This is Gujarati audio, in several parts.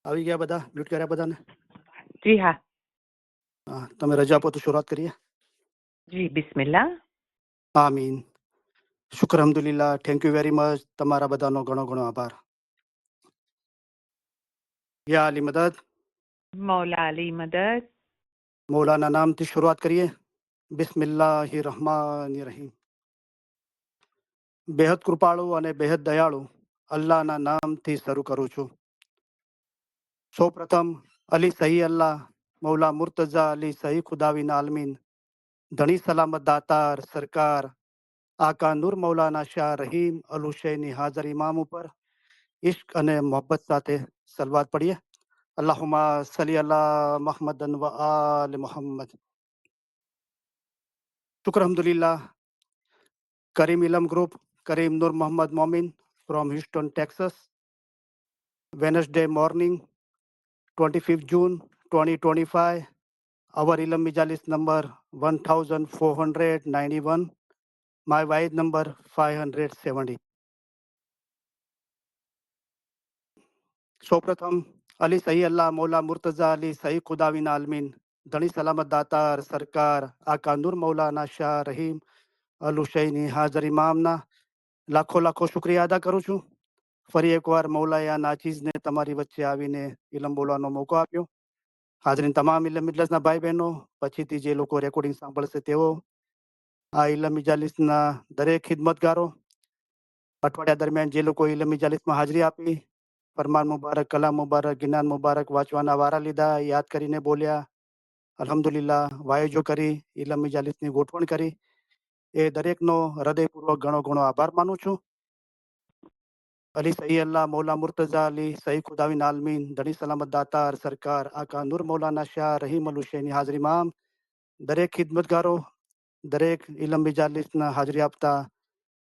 આવી ગયા બધા? મ્યુટ કર્યા બધાને? જી હા. હા, તમે રજા આપો તો શરૂઆત કરીએ. જી બિસ્મિલ્લાહ. આમીન. શુક્ર અલ્હમ્દુલિલ્લાહ. Thank you very much. તમારા બધાનો ઘણો ઘણો આભાર. યા અલી મદદ. મૌલા અલી મદદ. મૌલાના નામથી શરૂઆત કરીએ. બિસ્મિલ્લાહિર રહમાનિર રહીમ. બેહદ કૃપાળુ અને બેહદ દયાળુ અલ્લાહના નામથી શરૂ કરું છું. સૌપ્રથમ અલી સહી અલ્લાહ મૌલા મુર્તઝા અલી સહી ખુદાવીન આલમીન ધણી સલામત દાતાર સરકાર આકા નૂર મૌલાના શાહ રહીમ અલ હુસૈની હાજર ઇમામ ઉપર ઇશ્ક અને મોહબ્બત સાથે સલવાત પડીએ. અલ્લાહુમ્મા સલ્લી અલા મુહમ્મદન વ આલ મુહમ્મદ. શુક્ર અલ્હમ્દુલિલ્લાહ. Kareem Ilam group, Kareem Nur Muhammad Momin from Houston, Texas. Wednesday morning, 25th June 2025. Our Ilam Mijalis number 1491. My wife number 570. સૌપ્રથમ અલી સહી અલ્લાહ મૌલા મુર્તઝા અલી સહી ખુદાવીન આલમીન ધણી સલામત દાતાર સરકાર આકા નૂર મૌલાના શાહ રહીમ અલ હુસૈની હાજર ઇમામના લાખો લાખો શુક્રિયા અદા કરું છું. ફરી એકવાર મૌલાએ આ નાચીઝને તમારી વચ્ચે આવીને ઇલમ બોલવાનો મોકો આપ્યો. હાજરીન તમામ ઇલમ મિજલિસના ભાઈ બહેનો, પછીથી જે લોકો રેકોર્ડિંગ સાંભળશે તેઓ, આ ઇલમ મિજાલિસના દરેક ખિદમતગારો, અઠવાડિયા દરમિયાન જે લોકો ઇલમ મિજાલિસમાં હાજરી આપી, ફરમાન મુબારક, કલામ મુબારક, જ્ઞાન મુબારક વાંચવાના વારા લીધા, યાદ કરીને બોલ્યા, અલ્હમ્દુલિલ્લાહ, વાયજો કરી, ઇલમ મિજાલિસની ગોઠવણ કરી, એ દરેકનો હૃદયપૂર્વક ઘણો ઘણો આભાર માનું છું. અલી સહી અલ્લાહ મૌલા મુર્તઝા અલી સહી ખુદાવીન આલમીન ધણી સલામત દાતાર સરકાર આકા નૂર મૌલાના શાહ રહીમ અલ હુસૈની હાજર ઇમામ, દરેક ખિદમતગારો, દરેક ઇલમ મિજાલિસના હાજરી આપતા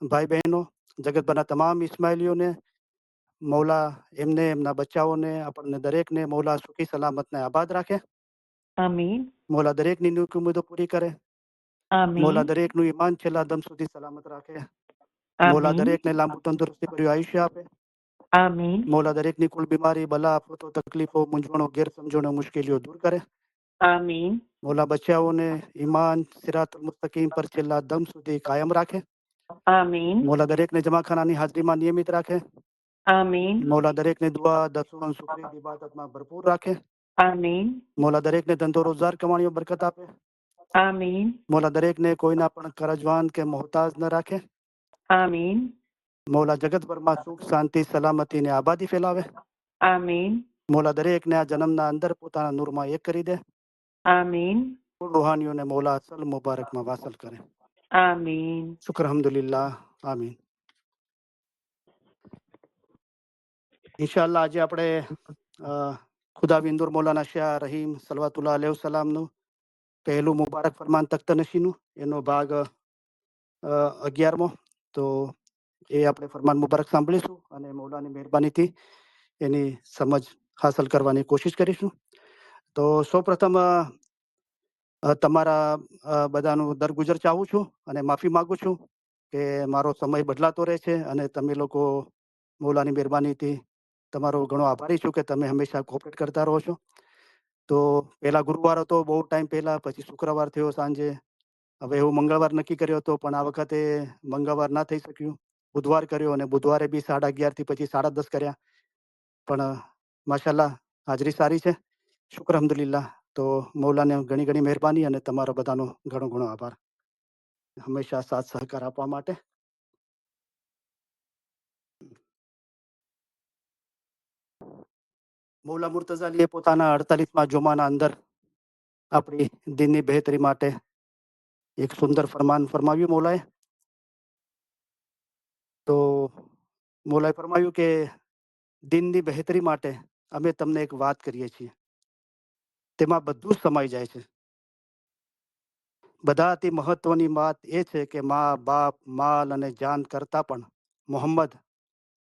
ભાઈ બહેનો, જગતભરના તમામ ઇસ્માઇલીઓને મૌલા એમને, એમના બચ્ચાઓને, આપણને દરેકને મૌલા સુખી સલામતને આબાદ રાખે. આમીન. મૌલા દરેકની નેક ઉમ્મીદો પૂરી કરે. મૌલા આમીન. દરેકનું ઈમાન છેલ્લા દમ સુધી સલામત રાખે. મૌલા આમીન. દરેકને લાંબુ તંદુરસ્તી ભર્યું આયુષ્ય આપે. આમીન. મૌલા દરેકની કુલ બીમારી, બલા, આફતો, તકલીફો, મૂંઝવણો, ગેરસમજણો, મુશ્કેલીઓ દૂર કરે. આમીન. મૌલા બચ્ચાઓને ઈમાન સિરાતુલ મુસ્તકીમ પર છેલ્લા દમ સુધી કાયમ રાખે. આમીન. મૌલા દરેકને જમાખાનાની હાજરીમાં નિયમિત રાખે. આમીન. મૌલા દરેકને દુઆ, દસુન, શુક્રિયા, ઇબાદતમાં ભરપૂર રાખે. આમીન. મૌલા દરેકને ધંધો રોજગાર કમાણીઓ બરકત આપે. આમીન. મૌલા દરેકને કોઈના પણ કરજવાન કે મોહતાજ ન રાખે. આમીન. મૌલા જગતભરમાં સુખ, શાંતિ, સલામતી ને આબાદી ફેલાવે. આમીન. મૌલા દરેકને આ જન્મના અંદર પોતાના નૂરમાં એક કરી દે. આમીન. રૂહાનીઓને મૌલા અસલ મુબારકમાં વાસલ કરે. આમીન. શુક્ર અલ્હમ્દુલિલ્લાહ. આમીન. ઇન્શાઅલ્લાહ આજે આપણે ખુદાવીન નૂર મૌલાના શાહ રહીમ સલવાતુલ્લાહ અલૈહિ વસલ્લમનું પહેલું મુબારક ફરમાન તખ્તનશીનું એનો ભાગ 11મો. તો એ આપણે ફરમાન મુબારક સાંભળીશું અને મૌલાની મહેરબાનીથી એની સમજ હાંસલ કરવાની કોશિશ કરીશું. તો સૌપ્રથમ તમારા બધાનું દરગુજર ચાહું છું અને માફી માગું છું કે મારો સમય બદલાતો રહે છે અને તમે લોકો મૌલાની મહેરબાનીથી તમારો ઘણો આભારી છું કે તમે હંમેશા કોઓપરેટ કરતા રહો છો. તો પહેલા ગુરુવાર હતો, બહુ ટાઈમ પહેલા, પછી શુક્રવાર થયો સાંજે, હવે એવું મંગળવાર નક્કી કર્યો હતો પણ આ વખતે મંગળવાર ના થઈ શક્યું, બુધવાર કર્યો અને બુધવારે બી 11:30 થી પછી 10:30 કર્યા. પણ માશાલ્લાહ હાજરી સારી છે. શુક્ર અલ્હમ્દુલિલ્લાહ. તો મૌલાને ઘણી ઘણી મહેરબાની અને તમારો બધાનો ઘણો ઘણો આભાર હંમેશા સાથ સહકાર આપવા માટે. મૌલા મુર્તઝા અલીએ પોતાના 48મા જોમાના અંદર આપણી દીનની બહેતરી માટે એક સુંદર ફરમાન ફરમાવ્યું મૌલાએ. તો મૌલાએ ફરમાવ્યું કે દીનની બહેતરી માટે અમે તમને એક વાત કરીએ છીએ, તેમાં બધું જ સમાઈ જાય છે. બધાથી મહત્વની વાત એ છે કે મા, બાપ, માલ અને જાન કરતા પણ મોહમ્મદ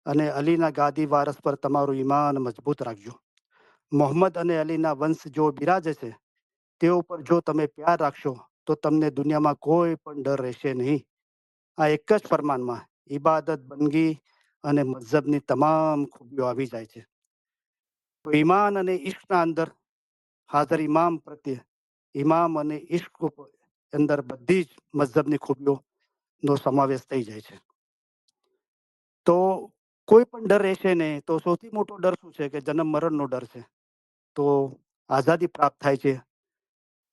અને અલીના ગાદી વારસ પર તમારું ઈમાન મજબૂત રાખજો. મોહમ્મદ અને અલીના વંશ જો બિરાજે છે તે ઉપર જો તમે પ્યાર રાખશો તો તમને દુનિયામાં કોઈ પણ ડર રહેશે નહીં. આ એક જ ફરમાનમાં ઇબાદત, બંદગી અને મઝહબની તમામ ખૂબીઓ આવી જાય છે. તો ઈમાન અને ઈશ્કના અંદર હાજર ઇમામ પ્રત્યે ઇમામ અને ઈશ્ક અંદર બધી જ મઝહબની ખૂબીઓનો સમાવેશ થઈ જાય છે. તો કોઈ પણ ડર રહેશે ને તો સૌથી મોટો ડર શું છે કે જન્મ મરણનો ડર છે. તો આઝાદી પ્રાપ્ત થાય છે,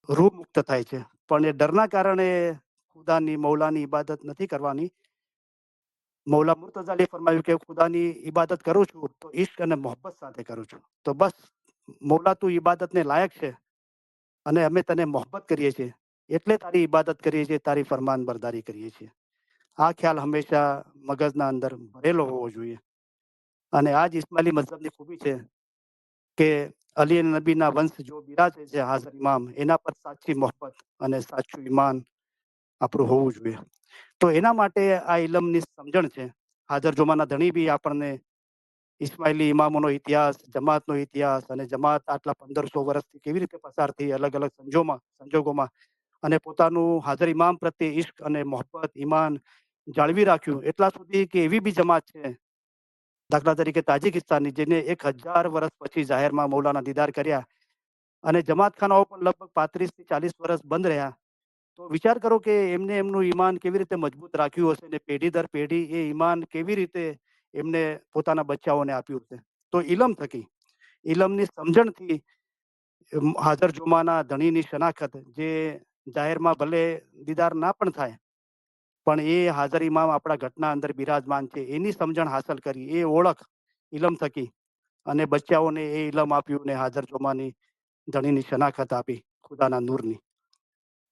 રૂહ મુક્ત થાય છે, પણ એ ડરના કારણે ખુદાની મૌલાની ઇબાદત નથી કરવાની. મૌલા મુર્તઝાએ ફરમાવ્યું કે ખુદાની ઇબાદત કરું છું તો ઈશ્ક અને મોહબ્બત સાથે કરું છું. તો બસ મૌલા તું ઇબાદતને લાયક છે અને અમે તને મોહબ્બત કરીએ છીએ એટલે તારી ઇબાદત કરીએ છીએ, તારી ફરમાન બરદારી કરીએ છીએ. આ ખ્યાલ હંમેશા મગજના અંદર ભરેલો હોવો જોઈએ. અને આ જ ઇસ્માઇલી મઝહબની ખૂબી છે કે અલી નબીના વંશ જો બિરાજે છે હાજર ઇમામ, એના પર સાચી મોહબ્બત અને સાચું ઈમાન આપણું હોવું જોઈએ. તો એના માટે આ ઇલમની સમજણ છે. હાજર જુમાના ધણી બી આપણને ઇસ્માઇલી ઇમામોનો ઇતિહાસ, જમાતનો ઇતિહાસ અને જમાત આટલા 1500 વર્ષથી કેવી રીતે પસાર થઈ અલગ અલગ સંજોગોમાં અને પોતાનું હાજર ઇમામ પ્રત્યે ઈશ્ક અને મોહબ્બત, ઈમાન જાળવી રાખ્યું એટલા સુધી કે એવી બી જમાત છે, દાખલા તરીકે તાજિકિસ્તાનની, જેને 1000 વર્ષ પછી જાહેરમાં મૌલાના દીદાર કર્યા અને જમાતખાનાઓ પણ લગભગ 35 થી 40 વર્ષ બંધ રહ્યા. તો વિચાર કરો કે એમને એમનું ઈમાન કેવી રીતે મજબૂત રાખ્યું હશે ને પેઢી દર પેઢી એ ઈમાન કેવી રીતે એમને પોતાના બચ્ચાઓને આપ્યું હશે. તો ઇલમ થકી, ઇલમની સમજણથી હાજર જુમાના ધણીની શનાખત, જે જાહેરમાં ભલે દીદાર ના પણ થાય પણ એ હાજર ઇમામ આપણા ઘટના અંદર બિરાજમાન છે એની સમજણ હાંસલ કરી, એ ઓળખ ઇલમ થકી અને બચ્ચાઓને એ ઇલમ આપ્યું ને હાજર જુમાની ધણીની શનાખત આપી ખુદાના નૂરની.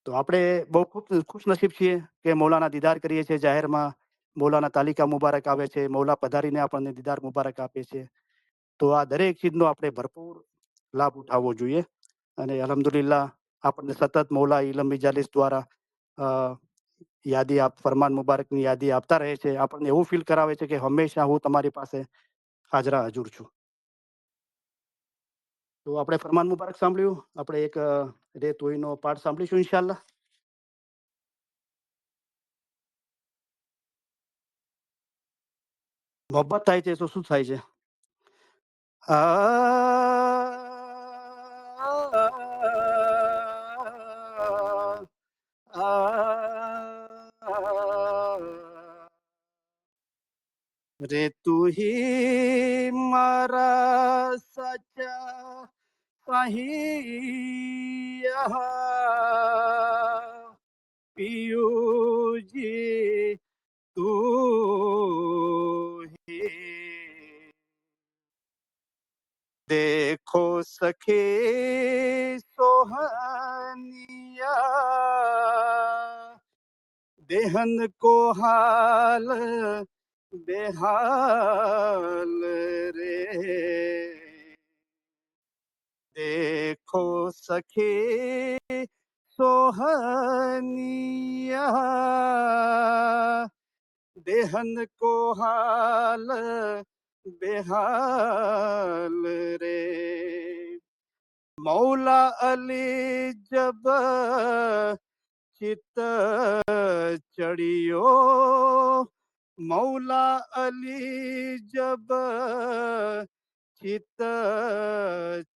તો આપણે બહુ ખૂબ ખુશનસીબ છીએ કે મૌલાના દીદાર કરીએ છીએ જાહેરમાં, મૌલાના તાલિકા મુબારક આવે છે, મૌલા પધારીને આપણને દીદાર મુબારક આપે છે. તો આ દરેક ચીજનો આપણે ભરપૂર લાભ ઉઠાવવો જોઈએ. અને અલ્હમ્દુલિલ્લાહ આપણને સતત મૌલા ઇલમ મિજાલિસ દ્વારા યાદી ફરમાન મુબારકની યાદી આપતા રહે છે. આપણને એવું ફીલ કરાવે છે કે હંમેશા હું તમારી પાસે હાજરા હજુર છું. તો આપણે ફરમાન મુબારક સાંભળ્યું. આપણે એક રે તોઈનો પાઠ સાંભળીશું ઇન્શાલ્લાહ. મોહબ્બત થાય છે તો શું થાય છે? રે તું ही મારા સાચા અહીં यहाँ पियू जी तू ही देखो सखे सोहनिया देहन को हाल बेहाल रे देखो सखे सोहनिया देहन को हाल बेहाल रे मौला अली जब चित चढ़ियो मौला अली जब चित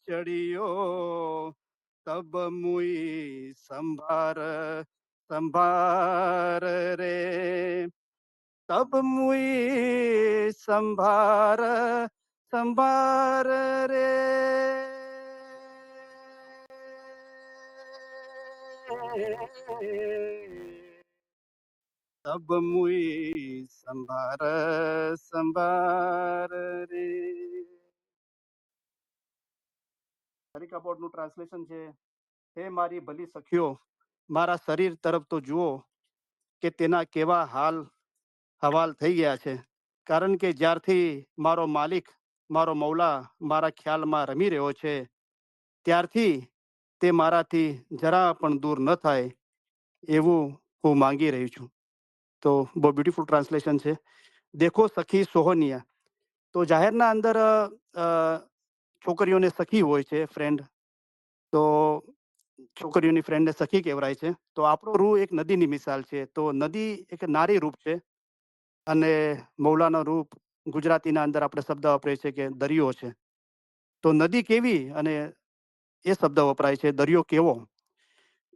चढ़ियो तब मुई संभार संभार रे तब मुई संभार संभार रे तब मुई संभार संभार रे. તરીકા બોર્ડનું ટ્રાન્સલેશન છે. હે મારી ભલી સખીઓ, મારા શરીર તરફ તો જુઓ કે તેના કેવા હાલ હવાલ થઈ ગયા છે. કારણ કે જ્યારથી મારો માલિક, મારો મૌલા મારા ખ્યાલમાં રમી રહ્યો છે ત્યારથી તે મારાથી જરા પણ દૂર ન થાય એવું હું માંગી રહી છું. તો બહુ બ્યુટીફુલ ટ્રાન્સલેશન છે. દેખો સખી સોહનિયા. તો જાહેરના અંદર છોકરીઓને સખી હોય છે, ફ્રેન્ડ. તો છોકરીઓની ફ્રેન્ડને સખી કહેવાય છે. તો આપણો રૂહ એક નદીની મિસાલ છે. તો નદી એક નારી રૂપ છે અને મૌલાનો રૂપ ગુજરાતીના અંદર આપણે શબ્દ વાપરીએ છીએ કે દરિયો છે. તો નદી કેવી અને એ શબ્દ વપરાય છે, દરિયો કેવો.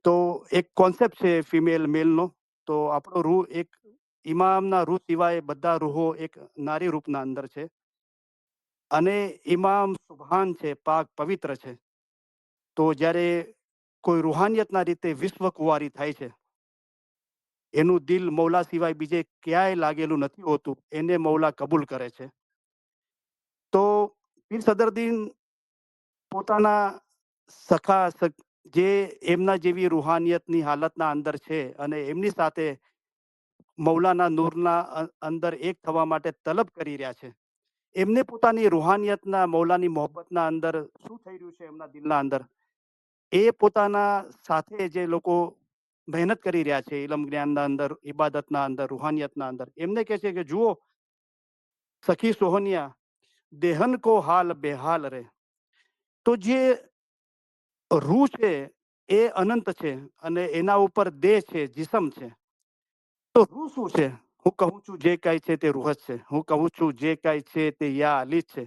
તો એક કોન્સેપ્ટ છે ફિમેલ મેલનો. તો આપણો રૂહ એક ઇમામના રૂહ સિવાય બધા રૂહો એક નારી રૂપના અંદર છે. અને ઇમામ સુભાન છે, પાક પવિત્ર છે. તો જ્યારે કોઈ રૂહાનિયતના રીતે વિશ્વ કુંવારી થાય છે, એનું દિલ મૌલા સિવાય બીજે ક્યાંય લાગેલું નથી હોતું, એને મૌલા કબૂલ કરે છે. તો પીર સદરદીન પોતાના જે એમના જેવી રૂહાનિયતની હાલતના અંદર છે અને એમની સાથે મૌલાના નૂરના અંદર એક થવા માટે તલબ કરી રહ્યા છે. એમને પોતાની રૂહાનિયતના મૌલાની મોહબ્બતના અંદર શું થઈ રહ્યું છે એમના દિલના અંદર, એ પોતાના સાથે જે લોકો મહેનત કરી રહ્યા છે ઇલમ જ્ઞાનના અંદર, ઇબાદતના અંદર, રૂહાનિયતના અંદર, એમને કહે છે કે જુઓ સખી સોહનિયા, દેહન કો હાલ બેહાલ રે. તો જે રૂહ છે એ અનંત છે અને એના ઉપર દેહ છે, જિસમ છે. તો રૂહ શું છે? હું કહું છું જે કાંઈ છે તે રૂહ જ છે. હું કહું છું જે કાંઈ છે તે યા અલી છે.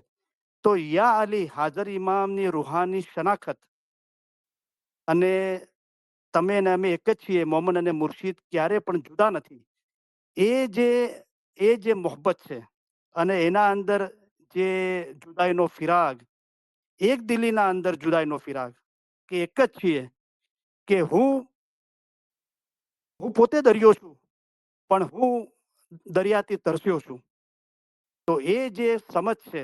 તો યા અલી હાજર ઇમામની રૂહાની શનાખત. અને તમે અને અમે એક જ છીએ, મોમન અને મુર્શિદ ક્યારે પણ જુદા નથી. એ જે મોહબ્બત છે અને એના અંદર જે જુદાઈનો ફિરાગ, એક દિલીના અંદર જુદાઈનો ફિરાગ, કે એક જ છીએ, કે હું પોતે દરિયો છું, પણ હું દરિયાથી તરસ્યો છું. તો એ જે સમજ છે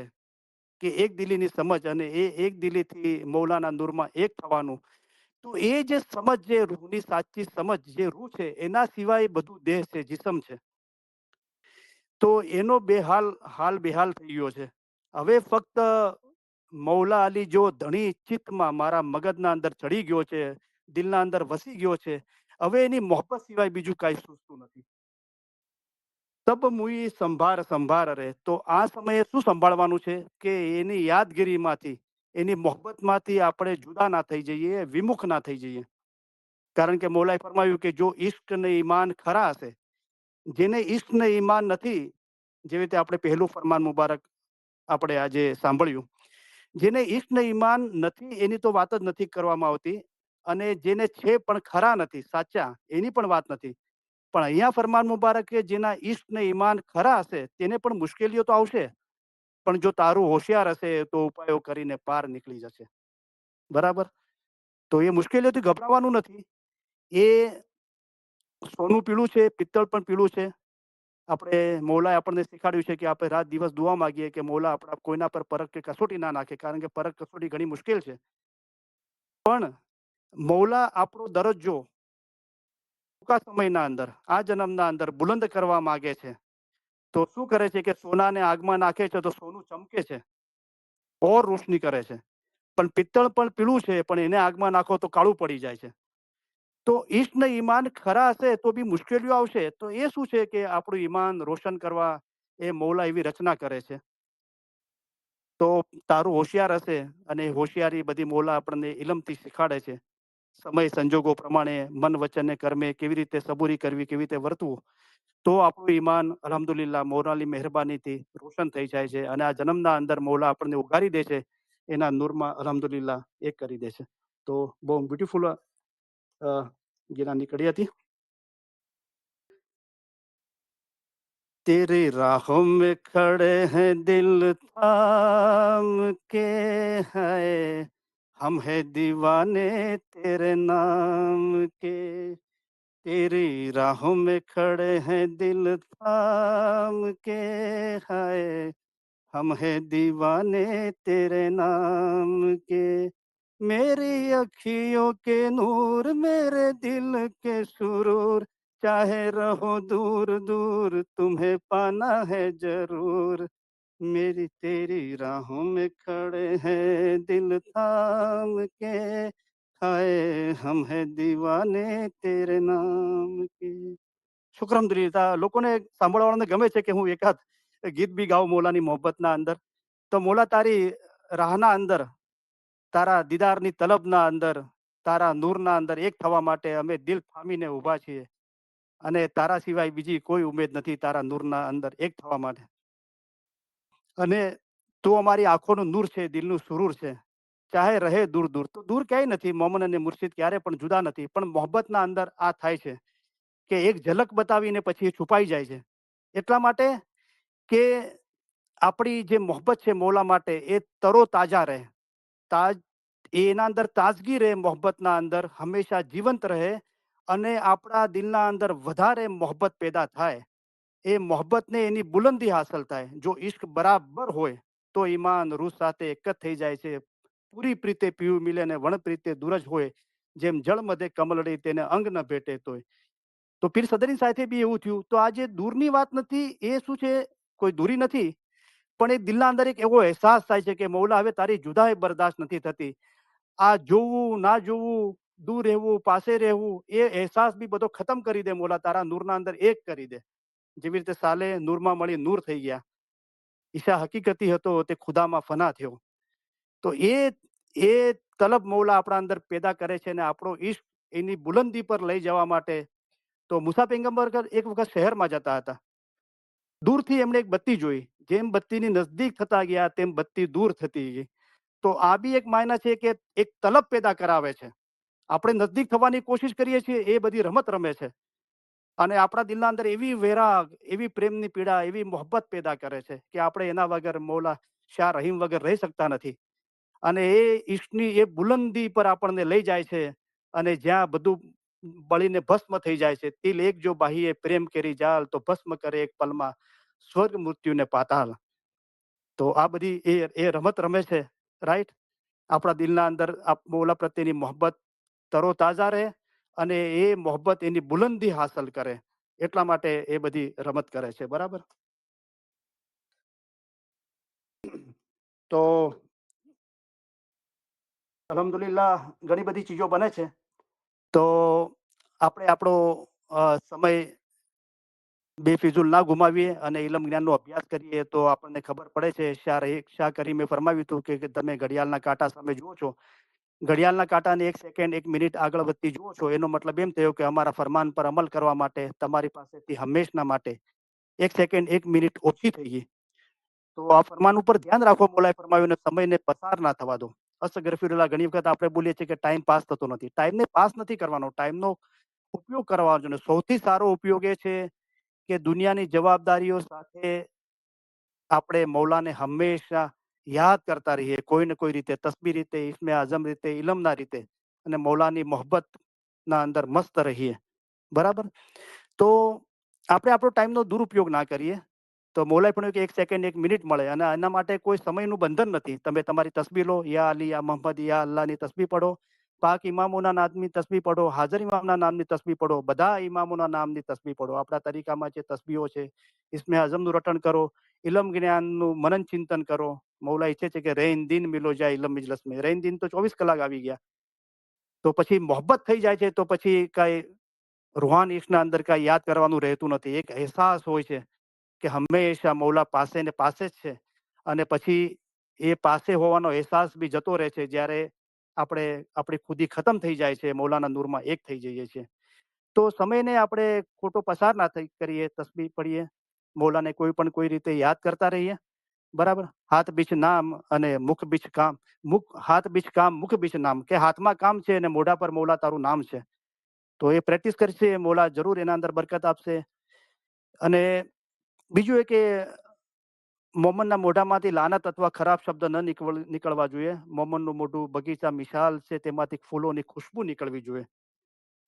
કે એક દિલીની સમજ અને એ એક દિલીથી મૌલાના નૂરમાં એક થવાનું, તો એ જે સમજ, જે રૂહની સાચી સમજ, જે રૂહ છે એના સિવાય બધું દેહ છે, જિસમ છે. તો એનો હાલ બેહાલ થઈ ગયો છે. હવે ફક્ત મૌલા અલી જો ધણી ચિત્તમાં મારા મગજના અંદર ચડી ગયો છે, દિલના અંદર વસી ગયો છે, હવે એની મોહબ્બત સિવાય બીજું કાંઈ સૂઝતું નથી. તબ મુઈ સંભાર રે. તો આ સમયે શું સંભાળવાનું છે કે એની યાદગીરીમાંથી, એની મોહબ્બતમાંથી આપણે જુદા ના થઈ જઈએ, વિમુખ ના થઈ જઈએ. કારણ કે મૌલાએ ફરમાવ્યું કે જો ઈશ્ક ને ઈમાન ખરા હશે, જેને ઈશ્ક ને ઈમાન નથી, જેવી રીતે આપણે પહેલું ફરમાન મુબારક આપણે આજે સાંભળ્યું, જેને ઈશ્ક ને ઈમાન નથી એની તો વાત જ નથી કરવામાં આવતી. અને જેને છે પણ ખરા નથી, સાચા, એની પણ વાત નથી. પણ અહીંયા ફરમાન મુબારક કે જેના ઈશ્ક ને ઈમાન ખરા હશે તેને પણ મુશ્કેલીઓ તો આવશે, પણ જો તારું હોશિયાર હશે તો ઉપાયો કરીને પાર નીકળી જશે. બરાબર. તો એ મુશ્કેલીઓથી ગભરાવાનું નથી. એ સોનું પીળું છે, પિત્તળ પણ પીળું છે. આપણે મૌલાએ આપણને શીખવાડ્યું છે કે આપણે રાત દિવસ દુઆ માગીએ કે મૌલા આપણા કોઈના પર પરખ કે કસોટી ના નાખે, કારણ કે પરખ કસોટી ઘણી મુશ્કેલ છે. પણ મૌલા આપણો દરજ્જો ટૂંકા સમયના અંદર, આ જન્મના અંદર બુલંદ કરવા માંગે છે. તો શું કરે છે કે સોનાને આગમાં નાખે છે તો સોનું ચમકે છે, ઓર રોશની કરે છે. પણ પિત્તળ પણ પીળું છે, પણ એને આગમાં નાખો તો કાળું પડી જાય છે. તો ઈશ્ક ને ઈમાન ખરા હશે તો બી મુશ્કેલીઓ આવશે. તો એ શું છે કે આપણું ઈમાન રોશન કરવા એ મૌલા એવી રચના કરે છે. તો તારું હોશિયાર હશે, અને હોશિયારી બધી મૌલા આપણને ઇલમથી શીખાડે છે. સમય સંજોગો પ્રમાણે મન વચન ને કર્મે કેવી રીતે સબૂરી કરવી, કેવી રીતે વર્તવું, તો આપણું ઈમાન અલ્હમ્દુલિલ્લાહ મૌલાની મહેરબાનીથી રોશન થઈ જાય છે. અને આ જન્મના અંદર મૌલા આપણને ઉગારી દે છે, એના નૂરમાં અલ્હમ્દુલિલ્લાહ એક કરી દે છે. તો બહુ બ્યુટીફુલ ગીના નીકળી હતી. तेरी राहों में खड़े हैं दिल थाम के, है हम है दीवाने तेरे नाम के. तेरी राहों में खड़े हैं दिल थाम के, है हम है दीवाने तेरे नाम के. मेरी अखियों के नूर, मेरे दिल के सुरूर, चाहे रहो दूर दूर तुम्हें पाना है जरूर. मेरी तेरी राहों में खड़े हैं दिल थाम के, हाय हम है दीवाने तेरे नाम के. શુક્ર અલ્હમ્દુલિલ્લાહ. લોકોને સાંભળવાને ગમે છે કે હું એકાદ ગીત બી ગાઉં મૌલાની મોહબ્બતના અંદર. તો મૌલા તારી રાહના અંદર, તારા દીદારની તલબના અંદર, તારા નૂરના અંદર એક થવા માટે અમે દિલ થામીને ઊભા છીએ. અને તારા સિવાય બીજી કોઈ ઉમેદ નથી તારા નૂરના અંદર એક થવા માટે. અને તું અમારી આંખોનું નૂર છે, દિલનું સુરૂર છે, ચાહે રહે દૂર દૂર. તો દૂર ક્યાંય નથી, મોમન અને મુર્શિદ ક્યારે પણ જુદા નથી, પણ મોહબ્બતના અંદર આ થાય છે કે એક ઝલક બતાવીને પછી એ છુપાઈ જાય છે. એટલા માટે કે આપણી જે મોહબ્બત છે મૌલા માટે એ તરો તાજા રહે, તાજ એના અંદર તાજગી રહે, મોહબ્બતના અંદર હંમેશા જીવંત રહે, અને આપણા દિલના અંદર વધારે મોહબ્બત પેદા થાય. એ મોહબ્બતને એની બુલંદી હાંસલ થાય. જો ઈશ્ક બરાબર હોય તો ઈમાન રૂહ સાથે એક જ થઈ જાય છે. પૂરી પ્રીતે પીવું મિલે ને વણ પ્રીતે દૂર જ હોય, જેમ જળ મધે કમલડી તેને અંગ ન ભેટે તોય. તો પીર સદરી સાથે બી એવું થયું. તો આ જે દૂરની વાત નથી, એ શું છે, કોઈ દૂરી નથી, પણ એ દિલના અંદર એક એવો અહેસાસ થાય છે કે મૌલા હવે તારી જુદાઈ બરદાશ્ત નથી થતી. આ જોવું ના જોવું, દૂર રહેવું પાસે રહેવું, એ અહેસાસ બી બધો ખતમ કરી દે મૌલા, તારા નૂરના અંદર એક કરી દે. જેવી રીતે સાલે નૂરમાં મળી નૂર થઈ ગયા, ઈશા હકીકતી હતો તે ખુદામાં ફના થયો. તો એ તલબ મૌલા આપણા અંદર પેદા કરે છે, ને આપણો ઈશ્ક એની બુલંદી પર લઈ જવા માટે. તો મુસા પૈગંબર એક વખત શહેરમાં જતા હતા. દૂરથી એમણે એક બત્તી જોઈ, જેમ બત્તીની નજદીક થતા ગયા તેમ બત્તી દૂર થતી ગઈ. તો આ બી એક માયના છે કે એક તલબ પેદા કરાવે છે. આપણે નજદીક થવાની કોશિશ કરીએ છીએ, એ બધી રમત રમે છે, અને આપણા દિલના અંદર એવી વેરાગ, એવી પ્રેમની પીડા, એવી મોહબ્બત પેદા કરે છે કે આપણે એના વગર મૌલા શાહ રહીમ વગર રહી શકતા નથી. અને એ ઈશ્કની એ બુલંદી પર આપણને લઈ જાય છે, અને જ્યાં બધું બળીને ભસ્મ થઈ જાય છે. તિલ એક જો બાહીએ પ્રેમ કેરી જાલ, તો ભસ્મ કરે એક પલમાં સ્વર્ગ મૃત્યુને પાતાલ. તો આ બધી એ રમત રમે છે, રાઈટ. આપણા દિલના અંદર મૌલા પ્રત્યેની મોહબ્બત તરો તાજા રહે, અને એ મોહબ્બત એની બુલંદી હાંસલ કરે. એટલા માટે એ બધી રમત કરે છે, બરાબર. તો અલ્હમ્દુલિલ્લાહ ઘણી બધી ચીજો બને છે. તો આપણે આપણો સમય બેફિઝુલ ના ગુમાવીએ અને ઇલમ જ્ઞાનનો અભ્યાસ કરીએ. તો આપણને ખબર પડે છે, શાહ કરીમે ફરમાવ્યું હતું કે તમે ઘડિયાળના કાંટા સામે જુઓ છો, ઘડિયાળના કાંટાને 1 સેકન્ડ 1 મિનિટ આગળ વધતી જુઓ છો, એનો મતલબ એમ થયો કે અમારા ફરમાન પર અમલ કરવા માટે તમારી પાસેથી હંમેશના માટે 1 સેકન્ડ 1 મિનિટ ઓછી થઈ ગઈ. તો આ ફરમાન ઉપર ધ્યાન રાખો. મોલાએ ફરમાવ્યું ને સમયને પસાર ના થવા દો. અસગરફિરુલ્લાહ, ઘણી વખત આપણે બોલીએ છીએ કે ટાઈમ પાસ થતો નથી. ટાઈમને પાસ નથી કરવાનો, ટાઈમનો ઉપયોગ કરવાનો. અને સૌથી સારો ઉપયોગ એ છે કે દુનિયાની જવાબદારીઓ સાથે આપણે મૌલાને હંમેશા યાદ કરતા રહીએ, કોઈ ને કોઈ રીતે, તસ્બી રીતે, ઇસ્મે આઝમ રીતે, ઇલમના રીતે, અને મૌલાની મોહબ્બત ના અંદર મસ્ત રહીએ, બરાબર. તો આપણે આપણો ટાઈમનો દુરુપયોગ ના કરીએ. તો મૌલાએ પણ કે 1 સેકન્ડ 1 મિનિટ મળે, અને એના માટે કોઈ સમયનું બંધન નથી. તમે તમારી તસ્બી લો, યા અલી યા મોહમ્મદ યા અલ્લાહની તસ્બી પઢો, પાક ઇમામોના નામની તસ્બી પઢો, હાજર ઇમામના નામની તસ્બી પઢો, બધા ઇમામોના નામની તસ્બી પઢો. આપણા તરીકામાં જે તસ્બીઓ છે, ઇસ્મે આઝમનું રટણ કરો, ઇલમ જ્ઞાનનું મનન ચિંતન કરો. મૌલા ઈચ્છે છે કે રેન દિન મિલો જાય ઇલમ મિજલસ મેં. રેન દિન તો 24 કલાક આવી ગયા. તો પછી મોહબ્બત થઈ જાય છે, તો પછી કઈ રૂહાન ઈશ્કના અંદર કઈ યાદ કરવાનું રહેતું નથી. એક અહેસાસ હોય છે કે હંમેશા મૌલા પાસે ને પાસે જ છે. અને પછી એ પાસે હોવાનો અહેસાસ બી જતો રહે છે જ્યારે આપણે આપણી ખુદી ખતમ થઈ જાય છે, મૌલાના નૂરમાં એક થઈ જઈએ છીએ. તો સમયને આપણે ખોટો પસાર ના થઈ કરીએ, તસ્બીહ પડીએ, મૌલાને કોઈ પણ કોઈ રીતે યાદ કરતા રહીએ, બરાબર. હાથ બીચ નામ અને મુખ બીચ કામ. હાથ બીચ કામ, મુખ બીચ નામ, કે હાથમાં કામ છે અને મોઢા પર મૌલા તારું નામ છે. તો એ પ્રેક્ટિસ કરશે, મૌલા જરૂર એના અંદર બરકત આપશે. અને બીજું એ કે મોમનના મોઢામાંથી લાનત અથવા ખરાબ શબ્દ ન નીકળવા જોઈએ. મોમનનું મોઢું બગીચા મિસાલ છે, તેમાંથી ફૂલોની ખુશ્બુ નીકળવી જોઈએ.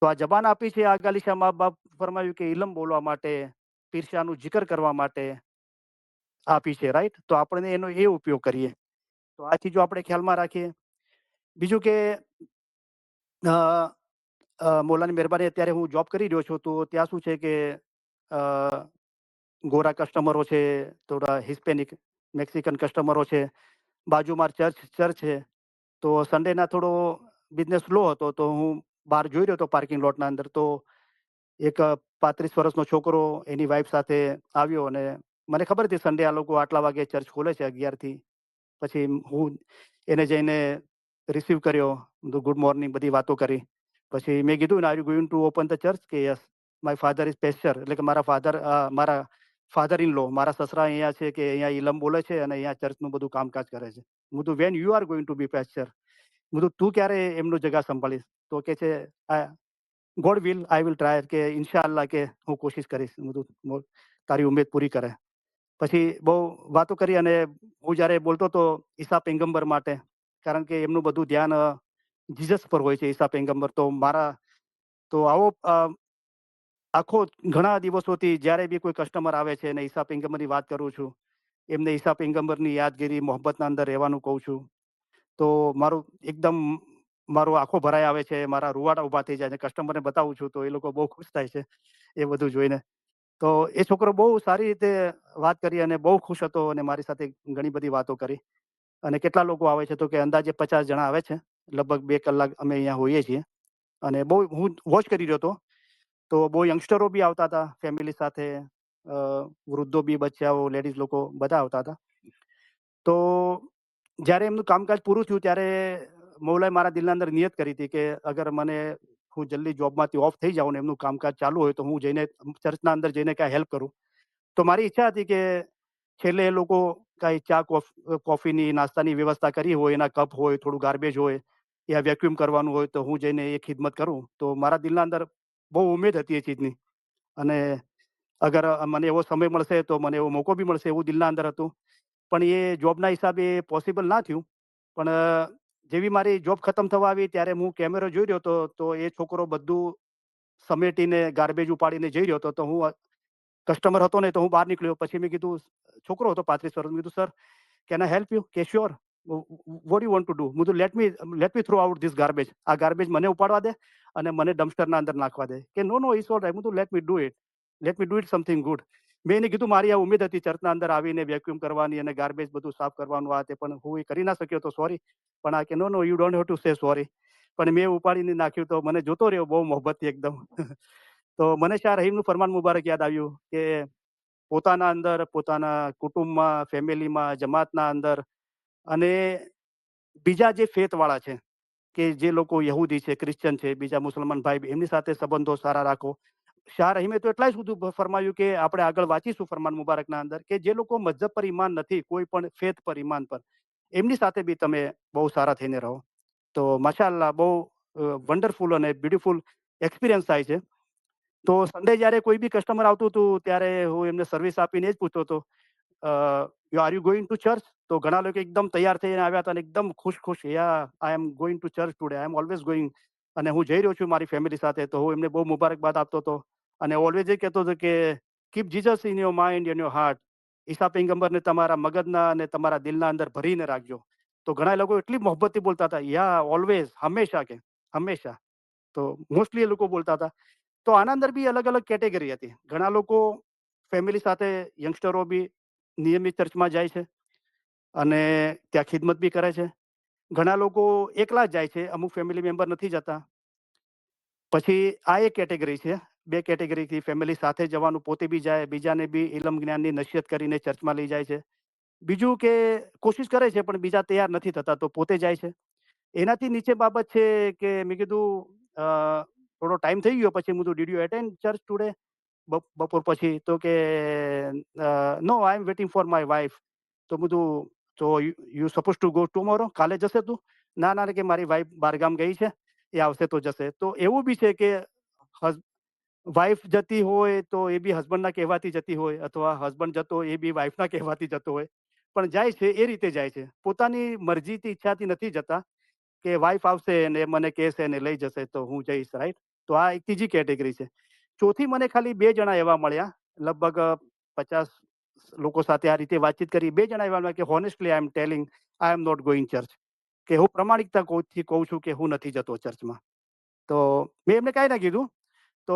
તો આ જબાન આપી છે આગાલી શાહ મા બાપ ફરમાવ્યું કે ઇલમ બોલવા માટે, પીરશાનું જિકર કરવા માટે આપી છે, રાઈટ. તો આપણે એનો એ ઉપયોગ કરીએ. તો આ ચીજો આપણે ખ્યાલમાં રાખીએ. બીજું કે મૌલાની મહેરબાની, અત્યારે હું જોબ કરી રહ્યો છું, તો ત્યાં શું છે કે ગોરા કસ્ટમરો છે, થોડા હિસ્પેનિક મેક્સિકન કસ્ટમરો છે. બાજુમાં ચર્ચ છે. તો સન્ડેના થોડો બિઝનેસ સ્લો હતો, તો હું બહાર જોઈ રહ્યો હતો પાર્કિંગ લોટના અંદર. તો એક 35 વર્ષનો છોકરો એની વાઈફ સાથે આવ્યો, અને મને ખબર હતી સન્ડે આ લોકો આટલા વાગે ચર્ચ ખોલે છે, 11 થી. પછી હું એને જઈને રિસીવ કર્યો, ગુડ મોર્નિંગ, બધી વાતો કરી. પછી મેં કીધું, are you going to open the church? કે યસ, માય ફાધર ઇઝ પેસ્ટર, એટલે કે મારા ફાધર મારા ફાધર ઇન લો મારા સસરા અહીંયા છે કે અહીંયા ઇલમ બોલે છે અને અહીંયા ચર્ચનું બધું કામકાજ કરે છે. હું કીધું when you are going to be pastor, હું કીધું તું ક્યારે એમનું જગા સંભાળીશ? તો કે છે God will I will try, કે ઇન્શાઅલ્લાહ કે હું કોશિશ કરીશ. હું કીધું તારી ઉમેદ પૂરી કરે. પછી બહુ વાતો કરી અને હું જ્યારે બોલતો હતો ઈસા પેગમ્બર માટે, કારણ કે એમનું બધું ધ્યાન જીસસ પર હોય છે ઈસા પેગમ્બર. તો મારા તો આવો આખો ઘણા દિવસોથી જ્યારે બી કોઈ કસ્ટમર આવે છે અને ઈસા પેગમ્બરની વાત કરું છું, એમને ઈસા પેગમ્બરની યાદગીરી મોહબ્બતના અંદર રહેવાનું કહું છું, તો મારું એકદમ મારો આંખો ભરાઈ આવે છે, મારા રૂવાડા ઊભા થઈ જાય છે. કસ્ટમરને બતાવું છું તો એ લોકો બહુ ખુશ થાય છે એ બધું જોઈને. તો એ છોકરો બહુ સારી રીતે વાત કરી અને બહુ ખુશ હતો અને મારી સાથે ઘણી બધી વાતો કરી. અને કેટલા લોકો આવે છે? તો કે અંદાજે 50 જણા આવે છે. લગભગ 2 કલાક અમે અહીંયા હોઈએ છીએ. અને બહુ હું વોચ કરી રહ્યો હતો, તો બહુ યંગસ્ટરો બી આવતા હતા ફેમિલી સાથે, વૃદ્ધો બી, બચ્ચાઓ, લેડીઝ લોકો બધા આવતા હતા. તો જ્યારે એમનું કામકાજ પૂરું થયું ત્યારે મૌલાએ મારા દિલના અંદર નિયત કરી હતી કે અગર મને હું જલ્દી જોબમાંથી ઓફ થઈ જાઉં ને એમનું કામકાજ ચાલુ હોય તો હું જઈને ચર્ચના અંદર જઈને કાંઈ હેલ્પ કરું. તો મારી ઈચ્છા હતી કે છેલ્લે એ લોકો કાંઈ ચા કોફીની નાસ્તાની વ્યવસ્થા કરી હોય, એના કપ હોય, થોડું ગાર્બેજ હોય, યા વેક્યુમ કરવાનું હોય તો હું જઈને એ ખિદમત કરું. તો મારા દિલના અંદર બહુ ઉમેદ હતી એ ચીજની. અને અગર મને એવો સમય મળશે તો મને એવો મોકો બી મળશે એવું દિલના અંદર હતું. પણ એ જોબના હિસાબે પોસિબલ ના થયું. પણ જેવી મારી જોબ ખતમ થવા આવી ત્યારે હું કેમેરો જોઈ રહ્યો હતો, તો એ છોકરો બધું સમેટીને ગાર્બેજ ઉપાડીને જઈ રહ્યો હતો. તો હું કસ્ટમર હતો ને તો હું બહાર નીકળ્યો. પછી મેં કીધું, છોકરો હતો 35 વર્ષનો, મેં કીધું sir can I help you? કે sure, what you want to do? મેં કીધું let me throw out this garbage. આ ગાર્બેજ મને ઉપાડવા દે અને મને ડમ્પસ્ટરના અંદર નાખવા દે. કે no no it's all right. મેં કીધું let me do it something good. મેં એને કીધું મારી આ ઉમેદ હતી ચર્ચના અંદર આવીને વેક્યુમ કરવાની અને ગાર્બેજ બધું સાફ કરવાનું, આ તે, પણ હું એ કરી ના શક્યો તો સોરી. પણ આ કે no no you don't have to say sorry. પણ મેં ઉપાડીને નાખ્યું તો મને જોતો રહ્યો બહુ મોહબ્બતથી એકદમ. તો મને શાહ રહીમનું ફરમાન મુબારક યાદ આવ્યું કે પોતાના અંદર, પોતાના કુટુંબમાં, ફેમિલીમાં, જમાતના અંદર અને બીજા જે ફેથવાળા છે, કે જે લોકો યહૂદી છે, ક્રિશ્ચન છે, બીજા મુસલમાન ભાઈ, એમની સાથે સંબંધો સારા રાખો. શાહ રહીમે તો એટલા જ સુધી ફરમાયું કે આપણે આગળ વાંચીશું ફરમાન મુબારકના અંદર, કે જે લોકો મઝહબ પર ઈમાન નથી, કોઈ પણ ફેથ પર, ઈમાન પર, એમની સાથે બી તમે બહુ સારા થઈને રહો. તો માશાઅલ્લાહ બહુ વન્ડરફુલ અને બ્યુટીફુલ એક્સપિરિયન્સ થાય છે. તો સન્ડે જ્યારે કોઈ બી કસ્ટમર આવતું હતું ત્યારે હું એમને સર્વિસ આપીને એ જ પૂછતો હતો, are you going to church? તો ઘણા લોકો એકદમ તૈયાર થઈને આવ્યા હતા અને એકદમ ખુશ, yeah I am going to church today, I am always going. અને હું જઈ રહ્યો છું મારી ફેમિલી સાથે. તો હું એમને બહુ મુબારકબાદ આપતો હતો અને ઓલવેઝ એ કહેતો હતો કે keep Jesus in your mind, in your heart. ઈસા પૈગંબરને તમારા મગજના અને તમારા દિલના અંદર ભરીને રાખજો. તો ઘણા લોકો એટલી મોહબ્બતથી બોલતા હતા, યા ઓલવેઝ, હંમેશા, કે હંમેશા. તો મોસ્ટલી એ લોકો બોલતા હતા. તો આના અંદર બી અલગ અલગ કેટેગરી હતી. ઘણા લોકો ફેમિલી સાથે, યંગસ્ટરો બી નિયમિત ચર્ચમાં જાય છે અને ત્યાં ખિદમત બી કરે છે. ઘણા લોકો એકલા જ જાય છે, અમુક ફેમિલી મેમ્બર નથી જતા. પછી આ એક કેટેગરી છે. 2 કેટેગરીથી ફેમિલી સાથે જવાનું, પોતે બી જાય, બીજાને બી ઇલમ જ્ઞાનની નસીહત કરીને ચર્ચમાં લઈ જાય છે. બીજું કે કોશિશ કરે છે પણ બીજા તૈયાર નથી થતા તો પોતે જાય છે. એનાથી નીચે બાબત છે કે મેં કીધું થોડો ટાઈમ થઈ ગયો પછી મેં કીધું did you attend church today? બપોર પછી? તો કે નો, આઈ એમ વેટિંગ ફોર માય વાઈફ. તો બધું, તો you suppose to go tomorrow? કાલે જશે તું? ના ના, કે મારી વાઈફ બહારગામ ગઈ છે, એ આવશે તો જશે. તો એવું બી છે કે વાઈફ જતી હોય તો એ બી હસબન્ડના કહેવાથી જતી હોય, અથવા હસબન્ડ જતો હોય એ બી વાઈફના કહેવાથી જતો હોય. પણ જાય છે એ રીતે જાય છે, પોતાની મરજીથી, ઈચ્છાથી નથી જતા કે વાઈફ આવશે ને મને કહેશે ને લઈ જશે તો હું જઈશ, રાઈટ? તો આ એક ત્રીજી કેટેગરી છે. ચોથી મને ખાલી 2 જણા એવા મળ્યા, લગભગ 50 લોકો સાથે આ રીતે વાતચીત કરી. 2 જણા એવા મળ્યા કે honestly I am telling, I am not going church. કે હું પ્રામાણિકતાથી કહું છું કે હું નથી જતો ચર્ચમાં. તો મેં એમને કાંઈ ના કીધું. તો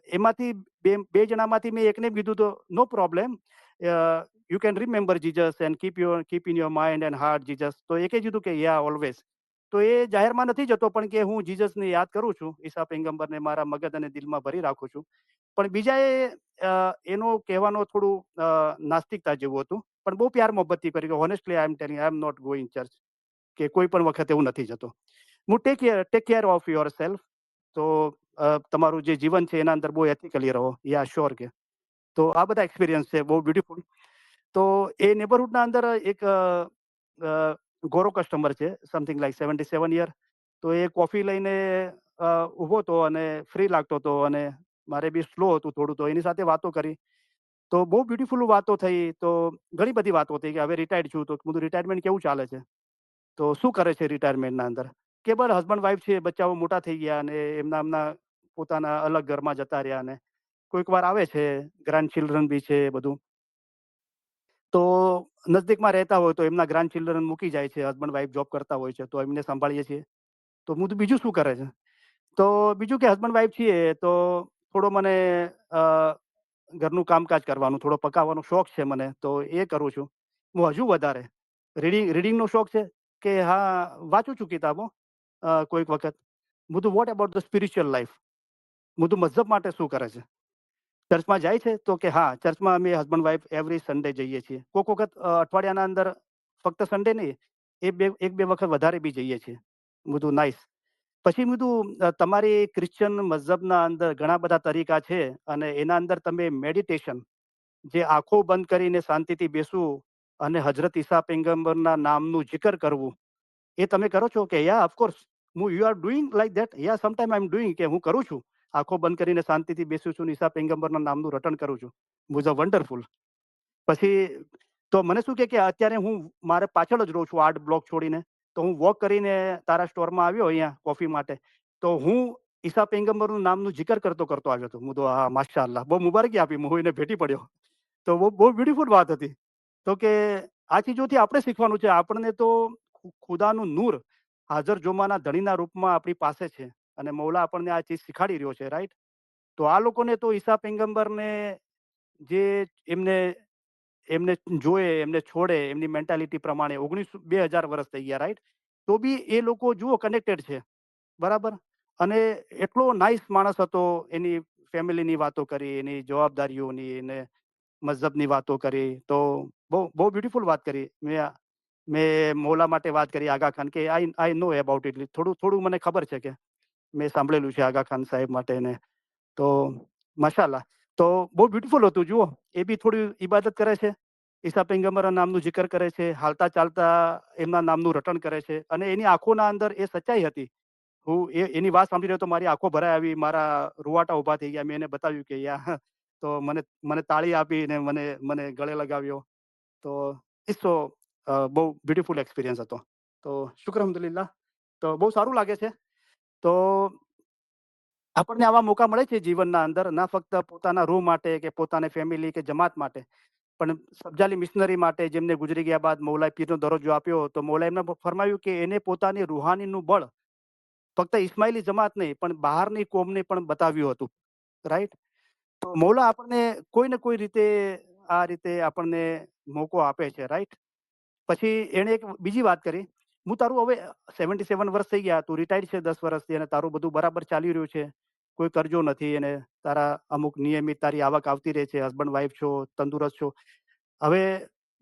એમાંથી બે જણામાંથી મેં એકને કીધું તો no problem, you can remember Jesus and keep in your mind and heart Jesus. તો એકે કીધું કે યા ઓલવેઝ. તો એ જાહેરમાં નથી જતો પણ કે હું જીસસને યાદ કરું છું, ઈસા પૈગંબરને મારા મગજ અને દિલમાં ભરી રાખું છું. પણ બીજાએ એનો કહેવાનો થોડું નાસ્તિકતા જેવું હતું, પણ બહુ પ્યાર મોહબ્બતથી કરી કે honestly I am telling, I am not going church. કે કોઈ પણ વખતે હું નથી જતો. હું take care of your self. તો તમારું જે જીવન છે એના અંદર બહુ એથિકલી રહો. યા શ્યોર કે તો આ બધા એક્સપિરિયન્સ છે બહુ બ્યુટીફુલ. તો એ નેબરહુડના અંદર એક ગોરો કસ્ટમર છે, સમથિંગ લાઈક 77 યર. તો એ કોફી લઈને ઊભો હતો અને ફ્રી લાગતો હતો, અને મારે બી સ્લો હતું થોડું, તો એની સાથે વાતો કરી. તો બહુ બ્યુટીફુલ વાતો થઈ. તો ઘણી બધી વાતો થઈ કે હવે રિટાયર્ડ છું, તો બધું રિટાયરમેન્ટ કેવું ચાલે છે, તો શું કરે છે રિટાયરમેન્ટના અંદર. કે બસ હસબન્ડ વાઈફ છે, બચ્ચાઓ મોટા થઈ ગયા અને એમના એમના પોતાના અલગ ઘરમાં જતા રહ્યા, અને કોઈક વાર આવે છે, ગ્રાન્ડ ચિલ્ડ્રન બી છે બધું. તો નજદીકમાં રહેતા હોય તો એમના ગ્રાન્ડ ચિલ્ડ્રન મૂકી જાય છે, હસબન્ડ વાઈફ જોબ કરતા હોય છે તો એમને સંભાળીએ છીએ. તો હું તો બીજું શું કરે છે, તો બીજું કે હસબન્ડ વાઈફ છીએ તો થોડો મને ઘરનું કામકાજ કરવાનું, થોડો પકાવવાનો શોખ છે મને, તો એ કરું છું. હું હજુ વધારે રીડિંગનો શોખ છે કે હા, વાંચું છું કિતાબો કોઈક વખત. બધું what about the spiritual life, બધું મઝહબ માટે શું કરે છે. ચર્ચમાં જાય છે તો કે હા, ચર્ચમાં અમે હસબન્ડ વાઈફ એવરી સન્ડે જઈએ છીએ. કોઈક વખત અઠવાડિયાના અંદર ફક્ત સન્ડે નહીં, એક બે વખત વધારે બી જઈએ છીએ. બધું નાઈસ. પછી કીધું તમારી ક્રિશ્ચિયન મઝહબના અંદર ઘણા બધા તરીકા છે, અને એના અંદર તમે મેડિટેશન, જે આંખો બંધ કરીને શાંતિથી બેસવું અને હજરત ઈસા પૈગંબરના નામનું જિકર કરવું, એ તમે કરો છો કે yeah of course you are doing like that, yeah sometime I am doing, કે હું કરું છું. આંખો બંધ કરીને શાંતિથી બેસું છું, ઈસા પૈગંબરના નામનું રટણ કરું છું. Was a wonderful. પછી તો મને શું કે અત્યારે હું મારે પાછળ જ રહું છું 8 બ્લોક છોડીને. તો હું વોક કરીને તારા સ્ટોરમાં આવ્યો અહીંયા કોફી માટે. તો હું ઈસા પૈગંબરનું નામનું જિકર કરતો કરતો આવ્યો હતો. હું તો હા માશાઅલ્લાહ, બહુ મુબારકી આપી, હું એને ભેટી પડ્યો. તો બહુ બ્યુટીફુલ વાત હતી. તો કે આ ચીજોથી આપણે શીખવાનું છે. આપણને તો ખુદાનું નૂર હાજર જોમાના ધણીના રૂપમાં આપણી પાસે છે, અને મૌલા આપણને આ ચીજ શીખાડી રહ્યો છે, રાઈટ. તો આ લોકોને તો ઈસા પૈગંબરને જે એમને એમને જોએ, એમને છોડે, એમની મેન્ટાલિટી પ્રમાણે 2000 વર્ષ થઈ ગયા, રાઈટ. તો બી એ લોકો જુઓ કનેક્ટેડ છે, બરાબર. અને એટલો નાઇસ માણસ હતો. એની ફેમિલીની વાતો કરી, એની જવાબદારીઓની, એને મઝહબની વાતો કરી. તો બહુ બ્યુટીફુલ વાત કરી. મેં મૌલા માટે વાત કરી, આગા ખાન, કે આઈ નો અબાઉટ ઇટ, થોડું થોડું મને ખબર છે, કે મેં સાંભળેલું છે આગા ખાન સાહેબ માટે ને. તો માશાલ્લાહ. તો બહુ બ્યુટીફુલ હતું. જુઓ, એ બી થોડી ઇબાદત કરે છે, ઈસા પૈગંબરના નામનું જિકર કરે છે, હાલતા ચાલતા એમના નામનું રટણ કરે છે, અને એની આંખોના અંદર એ સચ્ચાઈ હતી. હું એની વાત સાંભળી રહ્યો તો મારી આંખો ભરાઈ આવી, મારા રૂવાટા ઊભા થઈ ગયા. મેં એને બતાવ્યું કે યા, તો મને મને તાળી આપી ને મને મને ગળે લગાવ્યો. તો ઇટ્સ સો બહુ બ્યુટીફુલ એક્સપિરિયન્સ હતો. તો શુક્ર અલ્હમ્દુલિલ્લાહ. તો બહુ સારું લાગે છે. તો આપણને આવા મોકા મળે છે જીવનના અંદર, ના ફક્ત પોતાના રૂહ માટે કે પોતાની ફેમિલી કે જમાત માટે, પણ સબજાલી મિશનરી માટે, જેમને ગુજરી ગયા બાદ મૌલાએ પીરનો દરજ્જો આપ્યો. તો મૌલાએ એમને ફરમાવ્યું કે એને પોતાની રૂહાનીનું બળ ફક્ત ઇસ્માઇલી જમાત નહીં, પણ બહારની કોમને પણ બતાવ્યું હતું, રાઈટ. તો મૌલા આપણને કોઈ ને કોઈ રીતે આ રીતે આપણને મોકો આપે છે, રાઈટ. પછી એણે એક બીજી વાત કરી, હું તારું હવે 77 વર્ષ થઈ ગયા, તું રિટાયર્ડ છે 10 વર્ષથી, અને તારું બધું બરાબર ચાલી રહ્યું છે, કોઈ કરજો નથી, અને તારા અમુક નિયમિત તારી આવક આવતી રહે છે, હસબન્ડ વાઈફ છો, તંદુરસ્ત છો. હવે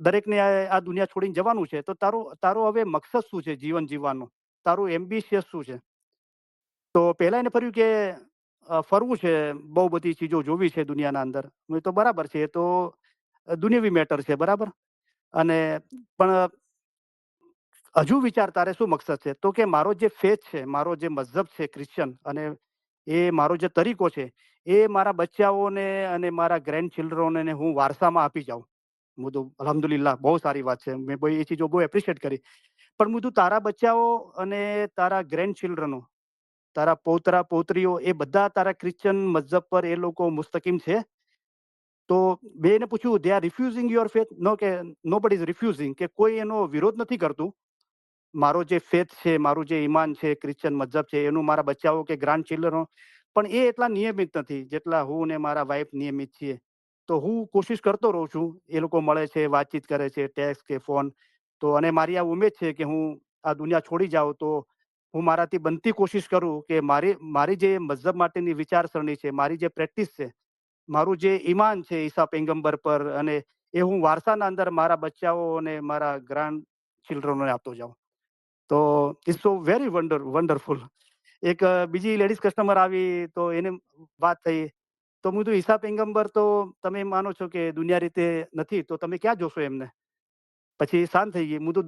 દરેકને આ દુનિયા છોડીને જવાનું છે, તો તારો તારો હવે મકસદ શું છે જીવન જીવવાનો, તારું એમ્બિશિયસ શું છે. તો પહેલા એને ફર્યું કે ફરવું છે, બહુ બધી ચીજો જોવી છે દુનિયાના અંદર. મેં તો બરાબર છે, એ તો દુનિયાવી મેટર છે, બરાબર. અને પણ હજુ વિચાર, તારે શું મકસદ છે, તો કે મારો જે ફેથ છે, મારો જે મઝહબ છે ક્રિશ્ચન, અને એ મારો જે તરીકો છે, એ મારા બચ્ચાઓને અને મારા ગ્રેન્ડ ચિલ્ડ્રનને હું વારસામાં આપી જાઉં. હું તો અલ્હમ્દુલિલ્લાહ, બહુ સારી વાત છે. મેં બહુ એ ચીજો બહુ એપ્રિશિએટ કરી. પણ હું તું તારા બચ્ચાઓ અને તારા ગ્રેન્ડ ચિલ્ડ્રનો, તારા પૌત્રા પૌત્રીઓ, એ બધા તારા ક્રિશ્ચન મઝહબ પર એ લોકો મુસ્તકીમ છે. તો મેં એને પૂછ્યું, દે આર રિફ્યુઝિંગ યોર ફેથ? નો, કે નો બડી ઇઝ રિફ્યુઝિંગ, કે કોઈ એનો વિરોધ નથી કરતું. મારો જે ફેથ છે, મારું જે ઈમાન છે, ક્રિશ્ચન મઝહબ છે, એનું મારા બચ્ચાઓ કે ગ્રાન્ડ ચિલ્ડ્રનો, પણ એ એટલા નિયમિત નથી જેટલા હું ને મારા વાઈફ નિયમિત છીએ. તો હું કોશિશ કરતો રહું છું. એ લોકો મળે છે, વાતચીત કરે છે, ટેક્સ્ટ કે ફોન. તો અને મારી આ ઉમેદ છે કે હું આ દુનિયા છોડી જાઉં તો હું મારાથી બનતી કોશિશ કરું કે મારી મારી જે મઝહબ માટેની વિચારસરણી છે, મારી જે પ્રેક્ટિસ છે, મારું જે ઈમાન છે ઈસા પૈગંબર પર, અને એ હું વારસાના અંદર મારા બચ્ચાઓ અને મારા ગ્રાન્ડ ચિલ્ડ્રનોને આપતો જાઉં. તો ઇટ્સ સો વેરી વન્ડરફુલ. એક બીજી લેડીઝ કસ્ટમર આવી, તો એને વાત થઈ તો હું કીધું ઈસા પૈગંબર તો તમે એમ માનો છો કે દુનિયા રીતે નથી, તો તમે ક્યાં જોશો એમને? પછી શાંત થઈ ગઈ. હું તો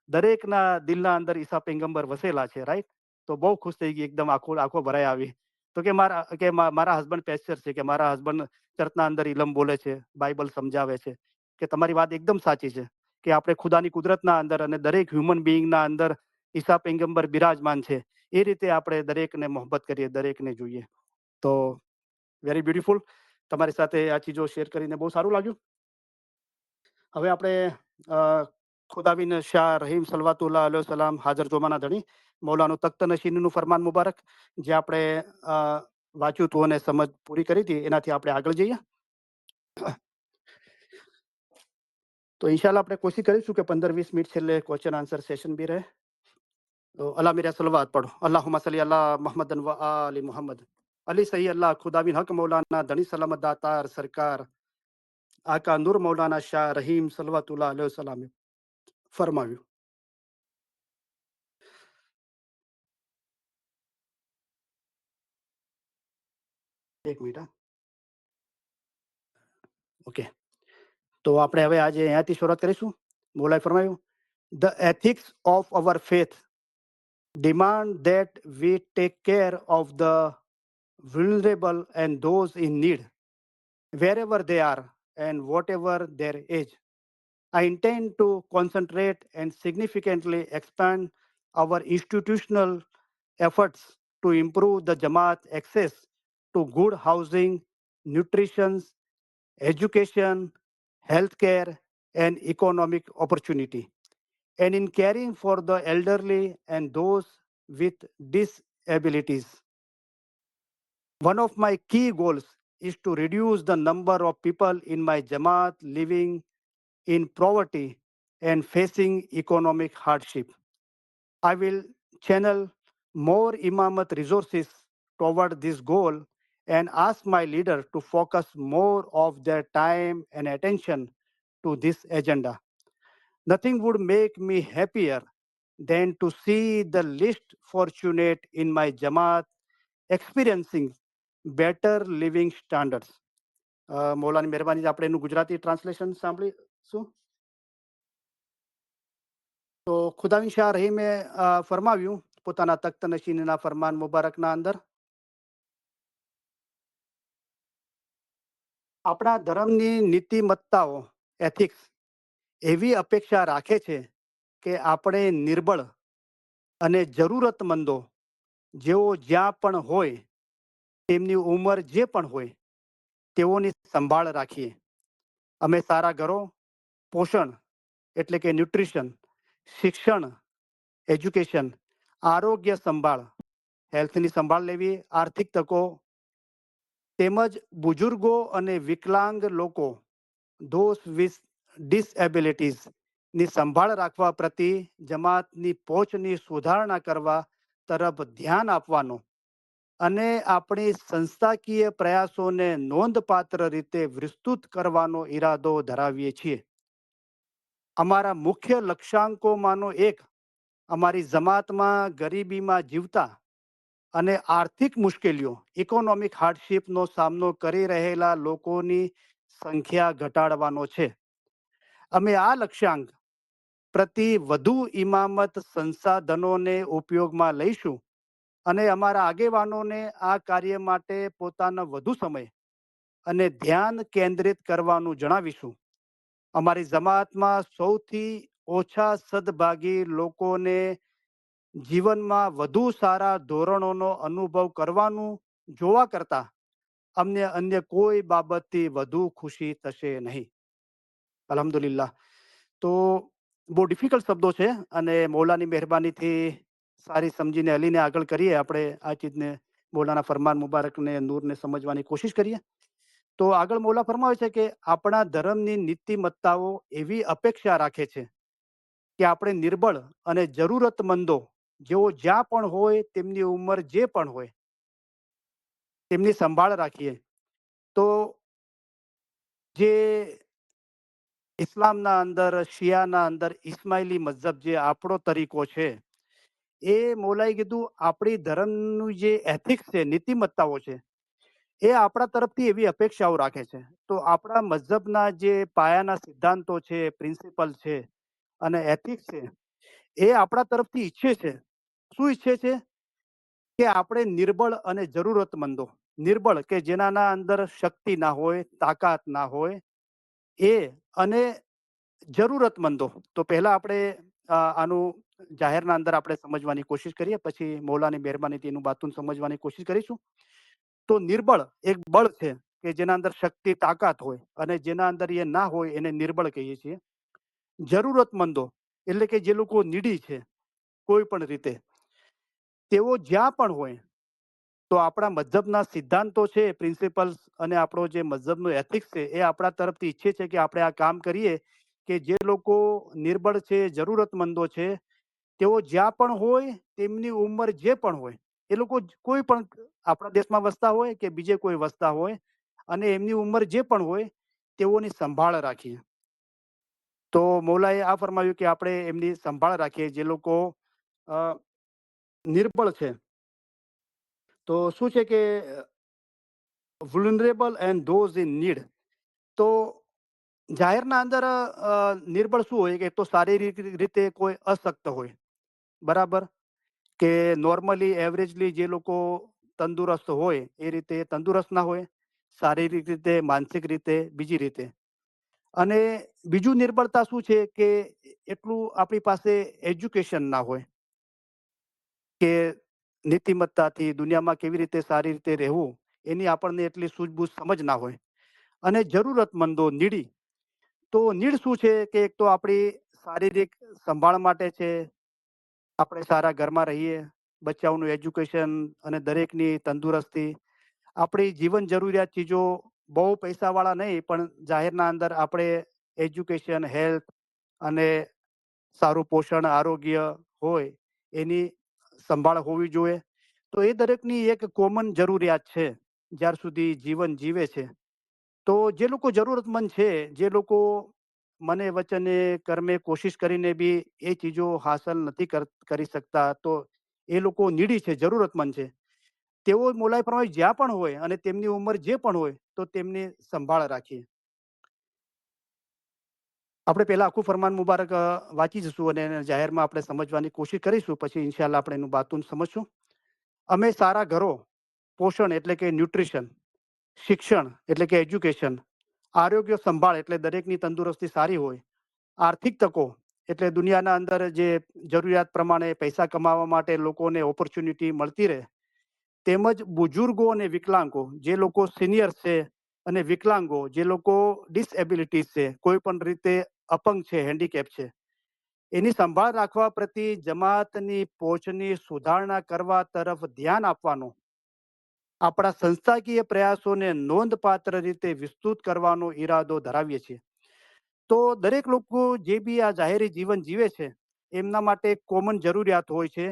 દરેકના દિલના અંદર ઈસા પૈગંબર વસેલા છે, રાઈટ? તો બહુ ખુશ થઈ ગઈ, એકદમ આંખો આંખો ભરાઈ આવી. તો કે મારા હસબન્ડ પેસ્ટર છે, કે મારા હસબન્ડ ચર્ચના અંદર ઇલમ બોલે છે, બાઇબલ સમજાવે છે, કે તમારી વાત એકદમ સાચી છે કે આપણે ખુદાની કુદરતના અંદર અને દરેક હ્યુમન બિઈંગના અંદર ઈસા પૈગંબર બિરાજમાન છે. એ રીતે આપણે દરેકને મોહબ્બત કરીએ, દરેકને જોઈએ. તો વેરી બ્યુટીફુલ. તમારી સાથે આ ચીજો શેર કરીને બહુ સારું લાગ્યું. હવે આપણે ખુદાબિન શાહ રહીમ સલવાતુલ્લાહ અલૈહિ સલામ હાજર જોમાના ધણી મૌલાનું તખ્ત નશીનનું ફરમાન મુબારક, જે આપણે વાંચ્યું હતું અને સમજ પૂરી કરી હતી, એનાથી આપણે આગળ જઈએ. તો ઇન્શાલ્લાહ આપણે કોશિશ કરીશું કે 15-20 મિનિટ છેલ્લે ક્વેશ્ચન આન્સર સેશન બી રહે. તો અલ્લાહ મેરા સલવાત પઢો. અલ્લાहुम्मा सल्ली अला मुहम्मदन व आलि मुहम्मद. અલી સહી અલ્લાહ ખુદાબિન હક મૌલાના ધણી સલામત દાતાર સરકાર આકા નૂર મૌલાના શાહ રહીમ સલવાતુલ્લાહ અલૈહિ સલામે ફરમાવ્યું. એક મિનિટ. ઓકે, તો આપણે હવે આજે અહીંયાથી શરૂઆત કરીશું. મૌલાએ ફરમાવ્યું, the ethics of our faith demand that we take care of the vulnerable and those in need, wherever they are and whatever their age. I intend to concentrate and significantly expand our institutional efforts to improve the Jamaat access to good housing, nutrition, education, healthcare, and economic opportunity, and in caring for the elderly and those with disabilities. One of my key goals is to reduce the number of people in my Jamaat living in poverty and facing economic hardship. I will channel more Imamat resources toward this goal and ask my leader to focus more of their time and attention to this agenda. Nothing would make me happier than to see the least fortunate in my Jamaat experiencing better living standards. મૌલાની મહેરબાની, આપણે એનું ગુજરાતી ટ્રાન્સલેશન સાંભળીશું. તો ખુદાવિન શાહ રહીમે ફરમાવ્યું પોતાના તખ્ત નશીનના ફરમાન મુબારકના અંદર, આપણા ધર્મની નીતિમત્તાઓ એથિક્સ એવી અપેક્ષા રાખે છે કે આપણે નિર્બળ અને જરૂરતમંદો જેઓ જ્યાં પણ હોય, તેમની ઉંમર જે પણ હોય, તેઓની સંભાળ રાખીએ. અમે સારા ઘરો, પોષણ એટલે કે ન્યુટ્રિશન, શિક્ષણ એજ્યુકેશન, આરોગ્ય સંભાળ હેલ્થની સંભાળ લેવી, આર્થિક તકો તેમજ બુજુર્ગો અને વિકલાંગ લોકો ધોસ વિથ ડિસએબિલિટીઝ ની સંભાળ રાખવા પ્રતિ જમાતની પહોંચની સુધારણા કરવા તરફ ધ્યાન આપવાનો અને આપણી સંસ્થાકીય પ્રયાસોને નોંધપાત્ર રીતે વિસ્તૃત કરવાનો ઈરાદો ધરાવીએ છીએ. અમારા મુખ્ય લક્ષ્યાંકોમાંનો એક અમારી જમાતમાં ગરીબીમાં જીવતા અને આર્થિક મુશ્કેલીઓ ઇકોનોમિક હાર્ડશીપનો સામનો કરી રહેલા લોકોની સંખ્યા ઘટાડવાનો છે. અમે આ લક્ષ્યાંક પ્રતિ વધુ ઇમામત સંસાધનોને ઉપયોગમાં લઈશું અને અમારા આગેવાનોને આ કાર્ય માટે પોતાનો વધુ સમય અને ધ્યાન કેન્દ્રિત કરવાનું જણાવીશું. અમારી જમાતમાં સૌથી ઓછા સદભાગી લોકોને જીવનમાં વધુ સારા ધોરણોનો અનુભવ કરવાનું જોવા કરતા અમને અન્ય કોઈ બાબતથી વધુ ખુશી થશે નહીં. અલ્હમ્દુલિલ્લાહ. તો બહુ ડિફિકલ્ટ શબ્દો છે અને મૌલાની મહેરબાનીથી સારી સમજીને હલીને આગળ કરીએ. આપણે આ ચીજને મૌલાના ફરમાન મુબારકને નૂરને સમજવાની કોશિશ કરીએ. તો આગળ મૌલા ફરમાવે છે કે આપણા ધર્મની નીતિમત્તાઓ એવી અપેક્ષા રાખે છે કે આપણે નિર્બળ અને જરૂરતમંદો જેઓ જ્યાં પણ હોય, તેમની ઉંમર જે પણ હોય, તેમની સંભાળ રાખીએ. તો જે ઇસ્લામના અંદર, શિયાના અંદર ઇસ્માઇલી મઝહબ જે આપણો તરીકો છે, એ મૌલાએ કીધું આપણી ધર્મનું જે એથિક્સ છે, નીતિમત્તાઓ છે, એ આપણા તરફથી એવી અપેક્ષાઓ રાખે છે. તો આપણા મઝહબના જે પાયાના સિદ્ધાંતો છે, પ્રિન્સિપલ છે અને એથિક્સ છે, એ આપણા તરફથી ઈચ્છે છે. શું ઈચ્છે છે? કે આપણે નિર્બળ અને જરૂરતમંદો, નિર્બળ કે જેનાના અંદર શક્તિ ના હોય, તાકાત ના હોય, એ અને જરૂરતમંદો. તો પહેલા આપણે આનું જાહેરના અંદર આપણે સમજવાની કોશિશ કરીએ, પછી મૌલાની મહેરબાનીથી એનું બાતુન સમજવાની કોશિશ કરીશું. તો નિર્બળ એક બળ છે કે જેના અંદર શક્તિ તાકાત હોય, અને જેના અંદર એ ના હોય એને નિર્બળ કહીએ છીએ. જરૂરતમંદો એટલે કે જે લોકો નીડી છે કોઈ પણ રીતે, તેઓ જ્યાં પણ હોય, તો આપણા મઝહબના સિદ્ધાંતો છે, પ્રિન્સિપલ્સ, અને આપણો જે મઝહબનો એથિક્સ છે, એ આપણા તરફથી ઈચ્છે છે કે આપણે આ કામ કરીએ કે જે લોકો નિર્બળ છે, જરૂરતમંદો છે, તેઓ જ્યાં પણ હોય, તેમની ઉંમર જે પણ હોય, એ લોકો કોઈ પણ આપણા દેશમાં વસતા હોય કે બીજે કોઈ વસતા હોય, અને એમની ઉંમર જે પણ હોય, તેઓની સંભાળ રાખીએ. તો મૌલાએ આ ફરમાવ્યું કે આપણે એમની સંભાળ રાખીએ, જે લોકો અ, નિર્બળ છે. તો શું છે કે vulnerable and those in need. તો જાહેરના અંદર નિર્બળ શું હોય કે તો શારીરિક રીતે કોઈ અશક્ત હોય, બરાબર, કે નોર્મલી એવરેજલી જે લોકો તંદુરસ્ત હોય એ રીતે તંદુરસ્ત ના હોય, શારીરિક રીતે, માનસિક રીતે, બીજી રીતે. અને બીજું નિર્બળતા શું છે કે એટલું આપણી પાસે એજ્યુકેશન ના હોય, કે નીતિમત્તાથી દુનિયામાં કેવી રીતે સારી રીતે રહેવું એની આપણને એટલી સૂઝબૂઝ સમજ ના હોય. અને જરૂરતમંદો, નીડી. તો નીડ શું છે કે એક તો આપણી શારીરિક સંભાળ માટે છે, આપણે સારા ઘરમાં રહીએ, બચ્ચાઓનું એજ્યુકેશન અને દરેકની તંદુરસ્તી, આપણી જીવન જરૂરિયાત ચીજો, બહુ પૈસાવાળા નહીં પણ જાહેરના અંદર આપણે એજ્યુકેશન, હેલ્થ અને સારું પોષણ, આરોગ્ય હોય એની સંભાળ હોવી જોઈએ. તો એ દરેકની એક કોમન જરૂરિયાત છે જ્યાર સુધી જીવન જીવે છે. તો જે લોકો જરૂરતમંદ છે, જે લોકો મને વચને કર્મે કોશિશ કરીને બી એ ચીજો હાંસલ નથી કરી શકતા, તો એ લોકો નીડી છે, જરૂરતમંદ છે. તેઓ મોલાઈ પ્રમાણે જ્યાં પણ હોય અને તેમની ઉંમર જે પણ હોય, તો તેમની સંભાળ રાખીએ. આપણે પહેલા આખું ફરમાન મુબારક વાંચી જશું અને એને જાહેરમાં આપણે સમજવાની કોશિશ કરીશું, પછી ઇન્શાલ્લાહ આપણે એનું બાતુન સમજશું. અમે સારા ઘરો, પોષણ એટલે કે ન્યુટ્રિશન, શિક્ષણ એટલે કે એજ્યુકેશન, આરોગ્ય સંભાળ એટલે દરેકની તંદુરસ્તી સારી હોય, આર્થિક તકો એટલે દુનિયાના અંદર જે જરૂરિયાત પ્રમાણે પૈસા કમાવા માટે લોકોને ઓપોર્ચ્યુનિટી મળતી રહે, તેમજ બુજુર્ગો અને વિકલાંગો, જે લોકો સિનિયર છે, અને વિકલાંગો, જે લોકો ડિસએબિલિટીઝ છે, કોઈ પણ રીતે અપંગ છે, હેન્ડીકેપ છે, એની સંભાળ રાખવા પ્રતિ જમાતની પહોંચની સુધારણા કરવા તરફ ધ્યાન આપવાનો, આપણા સંસ્થાકીય પ્રયાસોને નોંધપાત્ર રીતે વિસ્તૃત કરવાનો ઈરાદો ધરાવીએ છીએ. તો દરેક લોકો જે બી આ જાહેરી જીવન જીવે છે, એમના માટે કોમન જરૂરિયાત હોય છે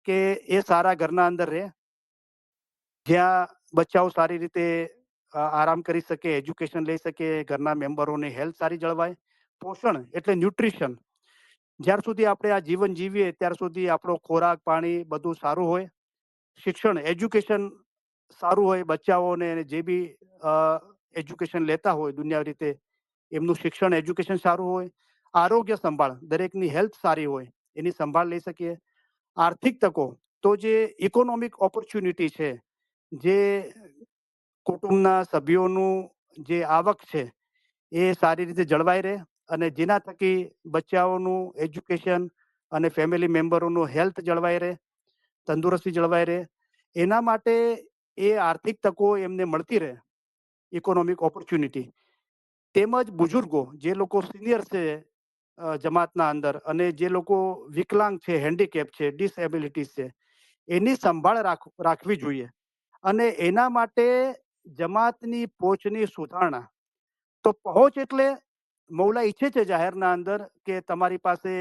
કે એ સારા ઘરના અંદર રહે, જ્યાં બચ્ચાઓ સારી રીતે આરામ કરી શકે, એજ્યુકેશન લઈ શકે, ઘરના મેમ્બરોની હેલ્થ સારી જળવાય. પોષણ એટલે ન્યુટ્રિશન, જ્યાર સુધી આપણે આ જીવન જીવીએ ત્યાર સુધી આપણો ખોરાક, પાણી બધું સારું હોય. શિક્ષણ, એજ્યુકેશન સારું હોય, બચ્ચાઓને જે બી એજ્યુકેશન લેતા હોય દુનિયા રીતે, એમનું શિક્ષણ, એજ્યુકેશન સારું હોય. આરોગ્ય સંભાળ, દરેકની હેલ્થ સારી હોય, એની સંભાળ લઈ શકીએ. આર્થિક તકો, તો જે ઇકોનોમિક ઓપોર્ચ્યુનિટી છે, જે કુટુંબના સભ્યોનું જે આવક છે એ સારી રીતે જળવાઈ રહે, અને જેના થકી બચ્ચાઓનું એજ્યુકેશન અને ફેમિલી મેમ્બરોનું હેલ્થ જળવાઈ રહે, તંદુરસ્તી જળવાઈ રહે. એના માટે એ આર્થિક તકો એમને મળતી રહે, ઇકોનોમિક ઓપોર્ચ્યુનિટી. તેમજ બુઝુર્ગો, જે લોકો સિનિયર છે જમાતના અંદર, અને જે લોકો વિકલાંગ છે, હેન્ડીકેપ છે, ડિસએબિલિટીઝ છે, એની સંભાળ રાખવી જોઈએ. અને એના માટે જમાતની પહોંચની સુધારણા. તો પહોંચ એટલે મૌલા ઈચ્છે છે જાહેરના અંદર કે તમારી પાસે,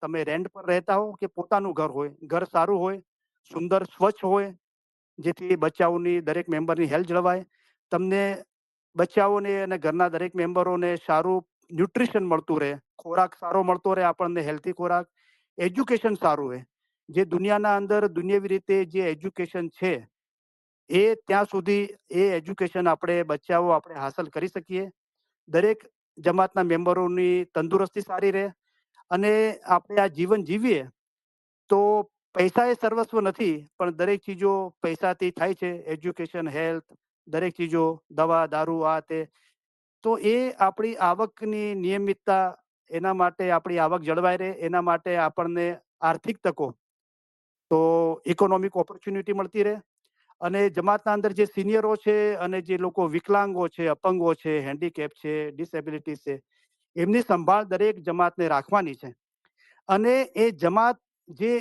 તમે રેન્ટ પર રહેતા હો કે પોતાનું ઘર હોય, ઘર સારું હોય, સુંદર, સ્વચ્છ હોય, જેથી બચ્ચાઓની દરેક મેમ્બરની હેલ્થ જળવાય. તમને બચ્ચાઓને અને ઘરના દરેક મેમ્બરોને સારું ન્યુટ્રિશન મળતું રહે, ખોરાક સારો મળતો રહે આપણને, હેલ્ધી ખોરાક. એજ્યુકેશન સારું રહે, જે દુનિયાના અંદર દુનિયાવી રીતે જે એજ્યુકેશન છે એ ત્યાં સુધી એ એજ્યુકેશન આપણે હાંસલ કરી શકીએ. દરેક જમાતના મેમ્બરોની તંદુરસ્તી સારી રહે અને આપણે આ જીવન જીવીએ તો પૈસા એ સર્વસ્વ નથી, પણ દરેક ચીજો પૈસાથી થાય છે. એજ્યુકેશન, હેલ્થ, દરેક ચીજો, દવા, દારૂ, આ તે. તો એ આપણી આવકની નિયમિતતા, એના માટે આપણી આવક જળવાઈ રહે, એના માટે આપણને આર્થિક તકો, તો ઇકોનોમિક ઓપોર્ચ્યુનિટી મળતી રહે. અને જમાતના અંદર જે સિનિયરો છે અને જે લોકો વિકલાંગો છે, અપંગો છે, હેન્ડીકેપ છે, ડિસેબિલિટી છે, એમની સંભાળ દરેક જમાતને રાખવાની છે. અને એ જમાત જે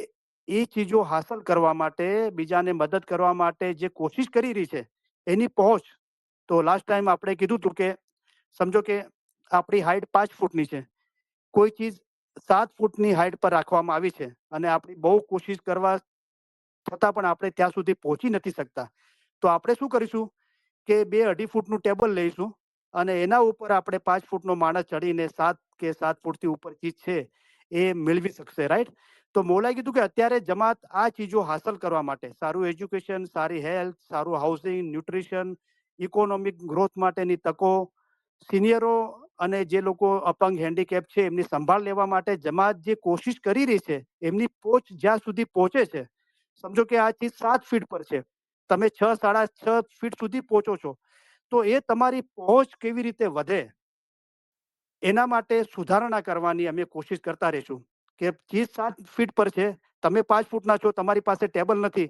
એ ચીજો હાંસલ કરવા માટે, બીજાને મદદ કરવા માટે જે કોશિશ કરી રહી છે, એની પહોંચ, તો લાસ્ટ ટાઈમ આપણે કીધું હતું કે સમજો કે આપણી હાઈટ 5 ફૂટની છે, કોઈ ચીજ 7 ફૂટની હાઈટ પર રાખવામાં આવી છે અને આપણી બહુ કોશિશ કરવા છતાં પણ આપણે ત્યાં સુધી પહોંચી નથી શકતા. તો આપણે શું કરીશું કે 2-2.5 ફૂટનું ટેબલ લઈશું અને એના ઉપર આપણે 5 ફૂટનો માણસ ચડીને 7 કે 7 ફૂટથી ઉપર ચીજ છે એ મેળવી શકશે, રાઈટ? તો મોલાએ કીધું કે અત્યારે જમાત આ ચીજો હાંસલ કરવા માટે, સારું એજ્યુકેશન, સારી હેલ્થ, સારું હાઉસિંગ, ન્યુટ્રિશન, ઇકોનોમિક ગ્રોથ માટેની તકો, સિનિયરો અને જે લોકો અપંગ, હેન્ડીકેપ છે એમની સંભાળ લેવા માટે જમાત જે કોશિશ કરી રહી છે, એમની પહોંચ જ્યાં સુધી પહોંચે છે, સમજો કે આ ચીજ 7 ફીટ પર છે, તમે 6-6.5 ફીટ સુધી પહોંચો છો, તો એ તમારી પહોંચ કેવી રીતે વધે, એના માટે સુધારણા કરવાની અમે કોશિશ કરતા રહીશું. કે ચીજ 7 ફીટ પર છે, તમે 5 ફૂટના છો, તમારી પાસે ટેબલ નથી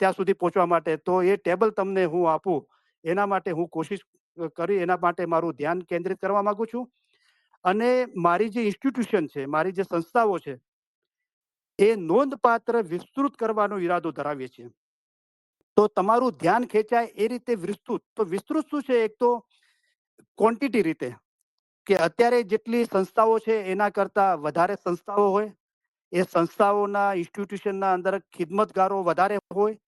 ત્યાં સુધી પહોંચવા માટે, તો એ ટેબલ તમને હું આપું, એના માટે હું કોશિશ કરી, એના માટે મારું ધ્યાન કેન્દ્રિત કરવા માંગુ છું. અને મારી જે ઇન્સ્ટિટ્યુશન છે, મારી જે સંસ્થાઓ છે, એ નોંધપાત્ર વિસ્તૃત કરવાનો ઈરાદો ધરાવીએ છીએ. તો તમારું ધ્યાન ખેંચાય એ રીતે વિસ્તૃત. તો વિસ્તૃત શું છે? એક તો ક્વોન્ટિટી રીતે, કે અત્યારે જેટલી સંસ્થાઓ છે એના કરતા વધારે સંસ્થાઓ હોય, એ સંસ્થાઓના ઇન્સ્ટિટ્યુશનના અંદર ખિદમતગારો વધારે હોય,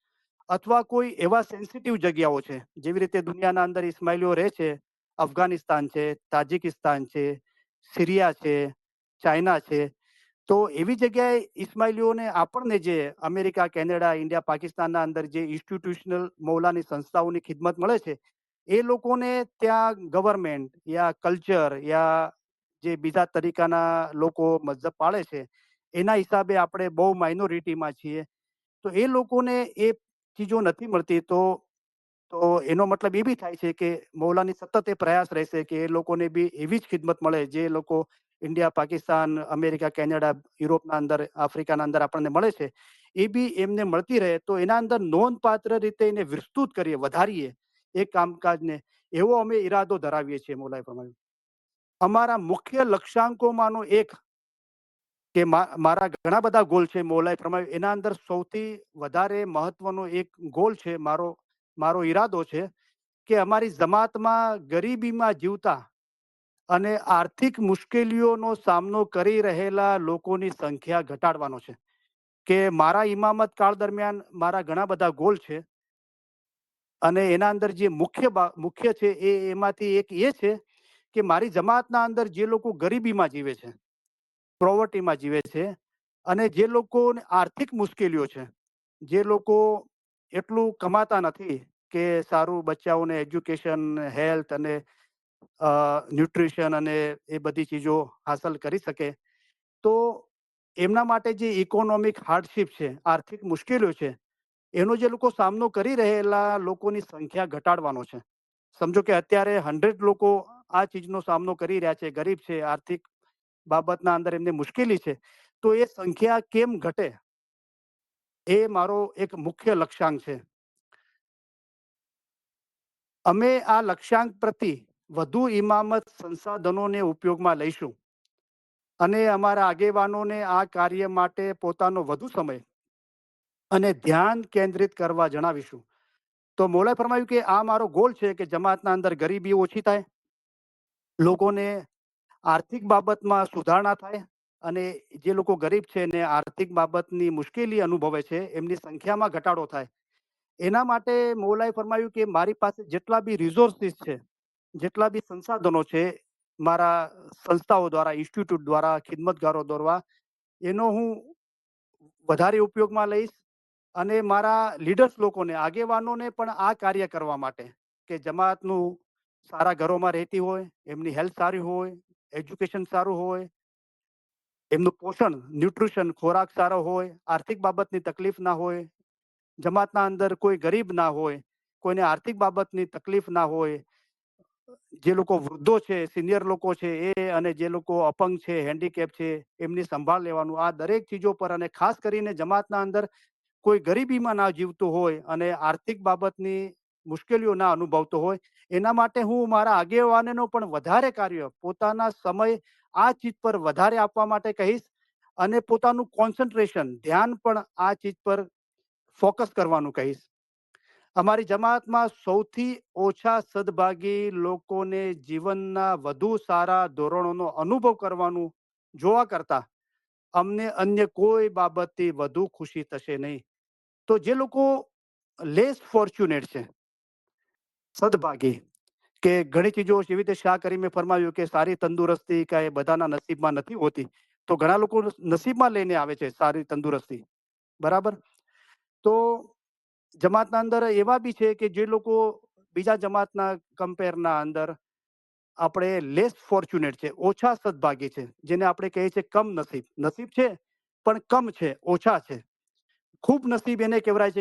અથવા કોઈ એવા સેન્સિટિવ જગ્યાઓ છે, જેવી રીતે દુનિયાના અંદર ઇસ્માઇલીઓ રહે છે, અફઘાનિસ્તાન છે, તાજિકિસ્તાન છે, સિરિયા છે, ચાઇના છે, તો એવી જગ્યાએ ઇસ્માઇલીઓને આપણને જે અમેરિકા, કેનેડા, ઇન્ડિયા, પાકિસ્તાનના અંદર જે ઇન્સ્ટિટ્યુશનલ મૌલાની સંસ્થાઓની ખિદમત મળે છે, એ લોકોને ત્યાં ગવર્મેન્ટ યા કલ્ચર યા જે બીજા તરીકાના લોકો મઝહબ પાળે છે, એના હિસાબે આપણે બહુ માઇનોરિટીમાં છીએ, તો એ લોકોને એ ચીજો નથી મળતી. તો એનો મતલબ એ બી થાય છે કે મૌલાની સતત એ પ્રયાસ રહેશે કે એ લોકોને બી એવી જ ખિદમત મળે જે લોકો ઇન્ડિયા, પાકિસ્તાન, અમેરિકા, કેનેડા, યુરોપના અંદર, આફ્રિકાના અંદર આપણને મળે છે, એ બી એમને મળતી રહે. તો એના અંદર નોંધપાત્ર રીતે એને વિસ્તૃત કરીએ, વધારીએ એ કામકાજને, એવો અમે ઈરાદો ધરાવીએ છીએ. મૌલાએ ફરમાવ્યું, અમારા મુખ્ય લક્ષ્યાંકોમાંનો એક, કે મારા ઘણા બધા ગોલ છે, મૌલાએ ફરમાવ્યું, એના અંદર સૌથી વધારે મહત્વનો એક ગોલ છે, મારો મારો ઈરાદો છે કે અમારી જમાતમાં ગરીબીમાં જીવતા અને આર્થિક મુશ્કેલીઓનો સામનો કરી રહેલા લોકોની સંખ્યા ઘટાડવાનો છે. કે મારા ઇમામત કાળ દરમિયાન મારા ઘણા બધા ગોલ છે અને એના અંદર જે મુખ્ય છે એમાંથી એક એ છે કે મારી જમાતના અંદર જે લોકો ગરીબીમાં જીવે છે, પ્રોવર્ટીમાં જીવે છે, અને જે લોકોને આર્થિક મુશ્કેલીઓ છે, જે લોકો એટલું કમાતા નથી કે સારું બચ્ચાઓને એજ્યુકેશન, હેલ્થ અને ન્યુટ્રિશન અને એ બધી ચીજો હાંસલ કરી શકે, તો એમના માટે જે ઇકોનોમિક હાર્ડશિપ છે, આર્થિક મુશ્કેલીઓ છે, એનો જે લોકો સામનો કરી રહેલા લોકોની સંખ્યા ઘટાડવાનો છે. સમજો કે અત્યારે 100 લોકો આ ચીજનો સામનો કરી રહ્યા છે, ગરીબ છે, આર્થિક બાબતના અંદર એમને મુશ્કેલી છે, તો એ સંખ્યા કેમ ઘટે, એ મારો એક મુખ્ય લક્ષ્યાંક છે. અમે આ લક્ષ્યાંક પ્રતિ વધુ ઇમામત સંસાધનોને ઉપયોગમાં લઈશું અને અમારા આગેવાનોને આ કાર્ય માટે પોતાનો વધુ સમય અને ધ્યાન કેન્દ્રિત કરવા જણાવીશું. તો મૌલાએ ફરમાવ્યું કે આ મારો ગોલ છે કે જમાતના અંદર ગરીબી ઓછી થાય, લોકોને આર્થિક બાબતમાં સુધારણા થાય, અને જે લોકો ગરીબ છે ને આર્થિક બાબતની મુશ્કેલી અનુભવે છે, એમની સંખ્યામાં ઘટાડો થાય. એના માટે મૌલાએ ફરમાવ્યું કે મારી પાસે જેટલા બી રિસોર્સિસ છે, જેટલા બી સંસાધનો છે, મારા સંસ્થાઓ દ્વારા, ઇન્સ્ટિટ્યૂટ દ્વારા, ખિદમતગારો દ્વારા, એનો હું વધારે ઉપયોગમાં લઈશ અને મારા લીડર્સ લોકોને, આગેવાનોને પણ આ કાર્ય કરવા માટે કે જમાતનું સારા ઘરોમાં રહેતી હોય, એમની હેલ્થ સારી હોય, એજ્યુકેશન સારું હોય, એમનું પોષણ, ન્યુટ્રિશન, ખોરાક સારો હોય, આર્થિક બાબતની તકલીફ ના હોય, જમાતના અંદર કોઈ ગરીબ ના હોય, કોઈને આર્થિક બાબતની તકલીફ ના હોય, જે લોકો વૃદ્ધો છે, સિનિયર લોકો છે એ, અને જે લોકો અપંગ છે, હેન્ડીકેપ છે, એમની સંભાળ લેવાનું, આ દરેક ચીજો પર, અને ખાસ કરીને જમાતના અંદર કોઈ ગરીબીમાં ના જીવતો હોય અને આર્થિક બાબતની મુશ્કેલીઓ ના અનુભવતો હોય, એના માટે હું મારા આગેવાનોનો પણ વધારે કાર્ય, પોતાના સમય આ ચીજ પર વધારે આપવા માટે કહીશ, અને પોતાનું કોન્સન્ટ્રેશન, ધ્યાન પણ આ ચીજ પર ફોકસ કરવાનું કહીશ. અમારી જમાતમાં સૌથી ઓછા સદભાગી લોકોને જીવનના વધુ સારા ધોરણોનો અનુભવ કરવાનું જોવા કરતા અમને અન્ય કોઈ બાબતથી વધુ ખુશી થશે નહીં. તો જે લોકો લેસ ફોર્ચ્યુનેટ છે, સદભાગી, કે ઘણી ચીજો જેવી રીતે શાહ કરીમે ફરમાવ્યું કે સારી તંદુરસ્તી કે એ બધાના નસીબમાં નથી હોતી, તો ઘણા લોકો નસીબમાં લઈને આવે છે સારી તંદુરસ્તી, બરાબર. તો જમાતના અંદર એવા બી છે કે જે લોકો બીજા જમાતના કમ્પેરના અંદર આપણે લેસ ફોર્ચ્યુનેટ છે, ઓછા સદભાગી છે, જેને આપણે કહીએ છીએ કમ નસીબ. નસીબ છે પણ કમ છે, ઓછા છે. ખૂબ નસીબ એને કહેવાય છે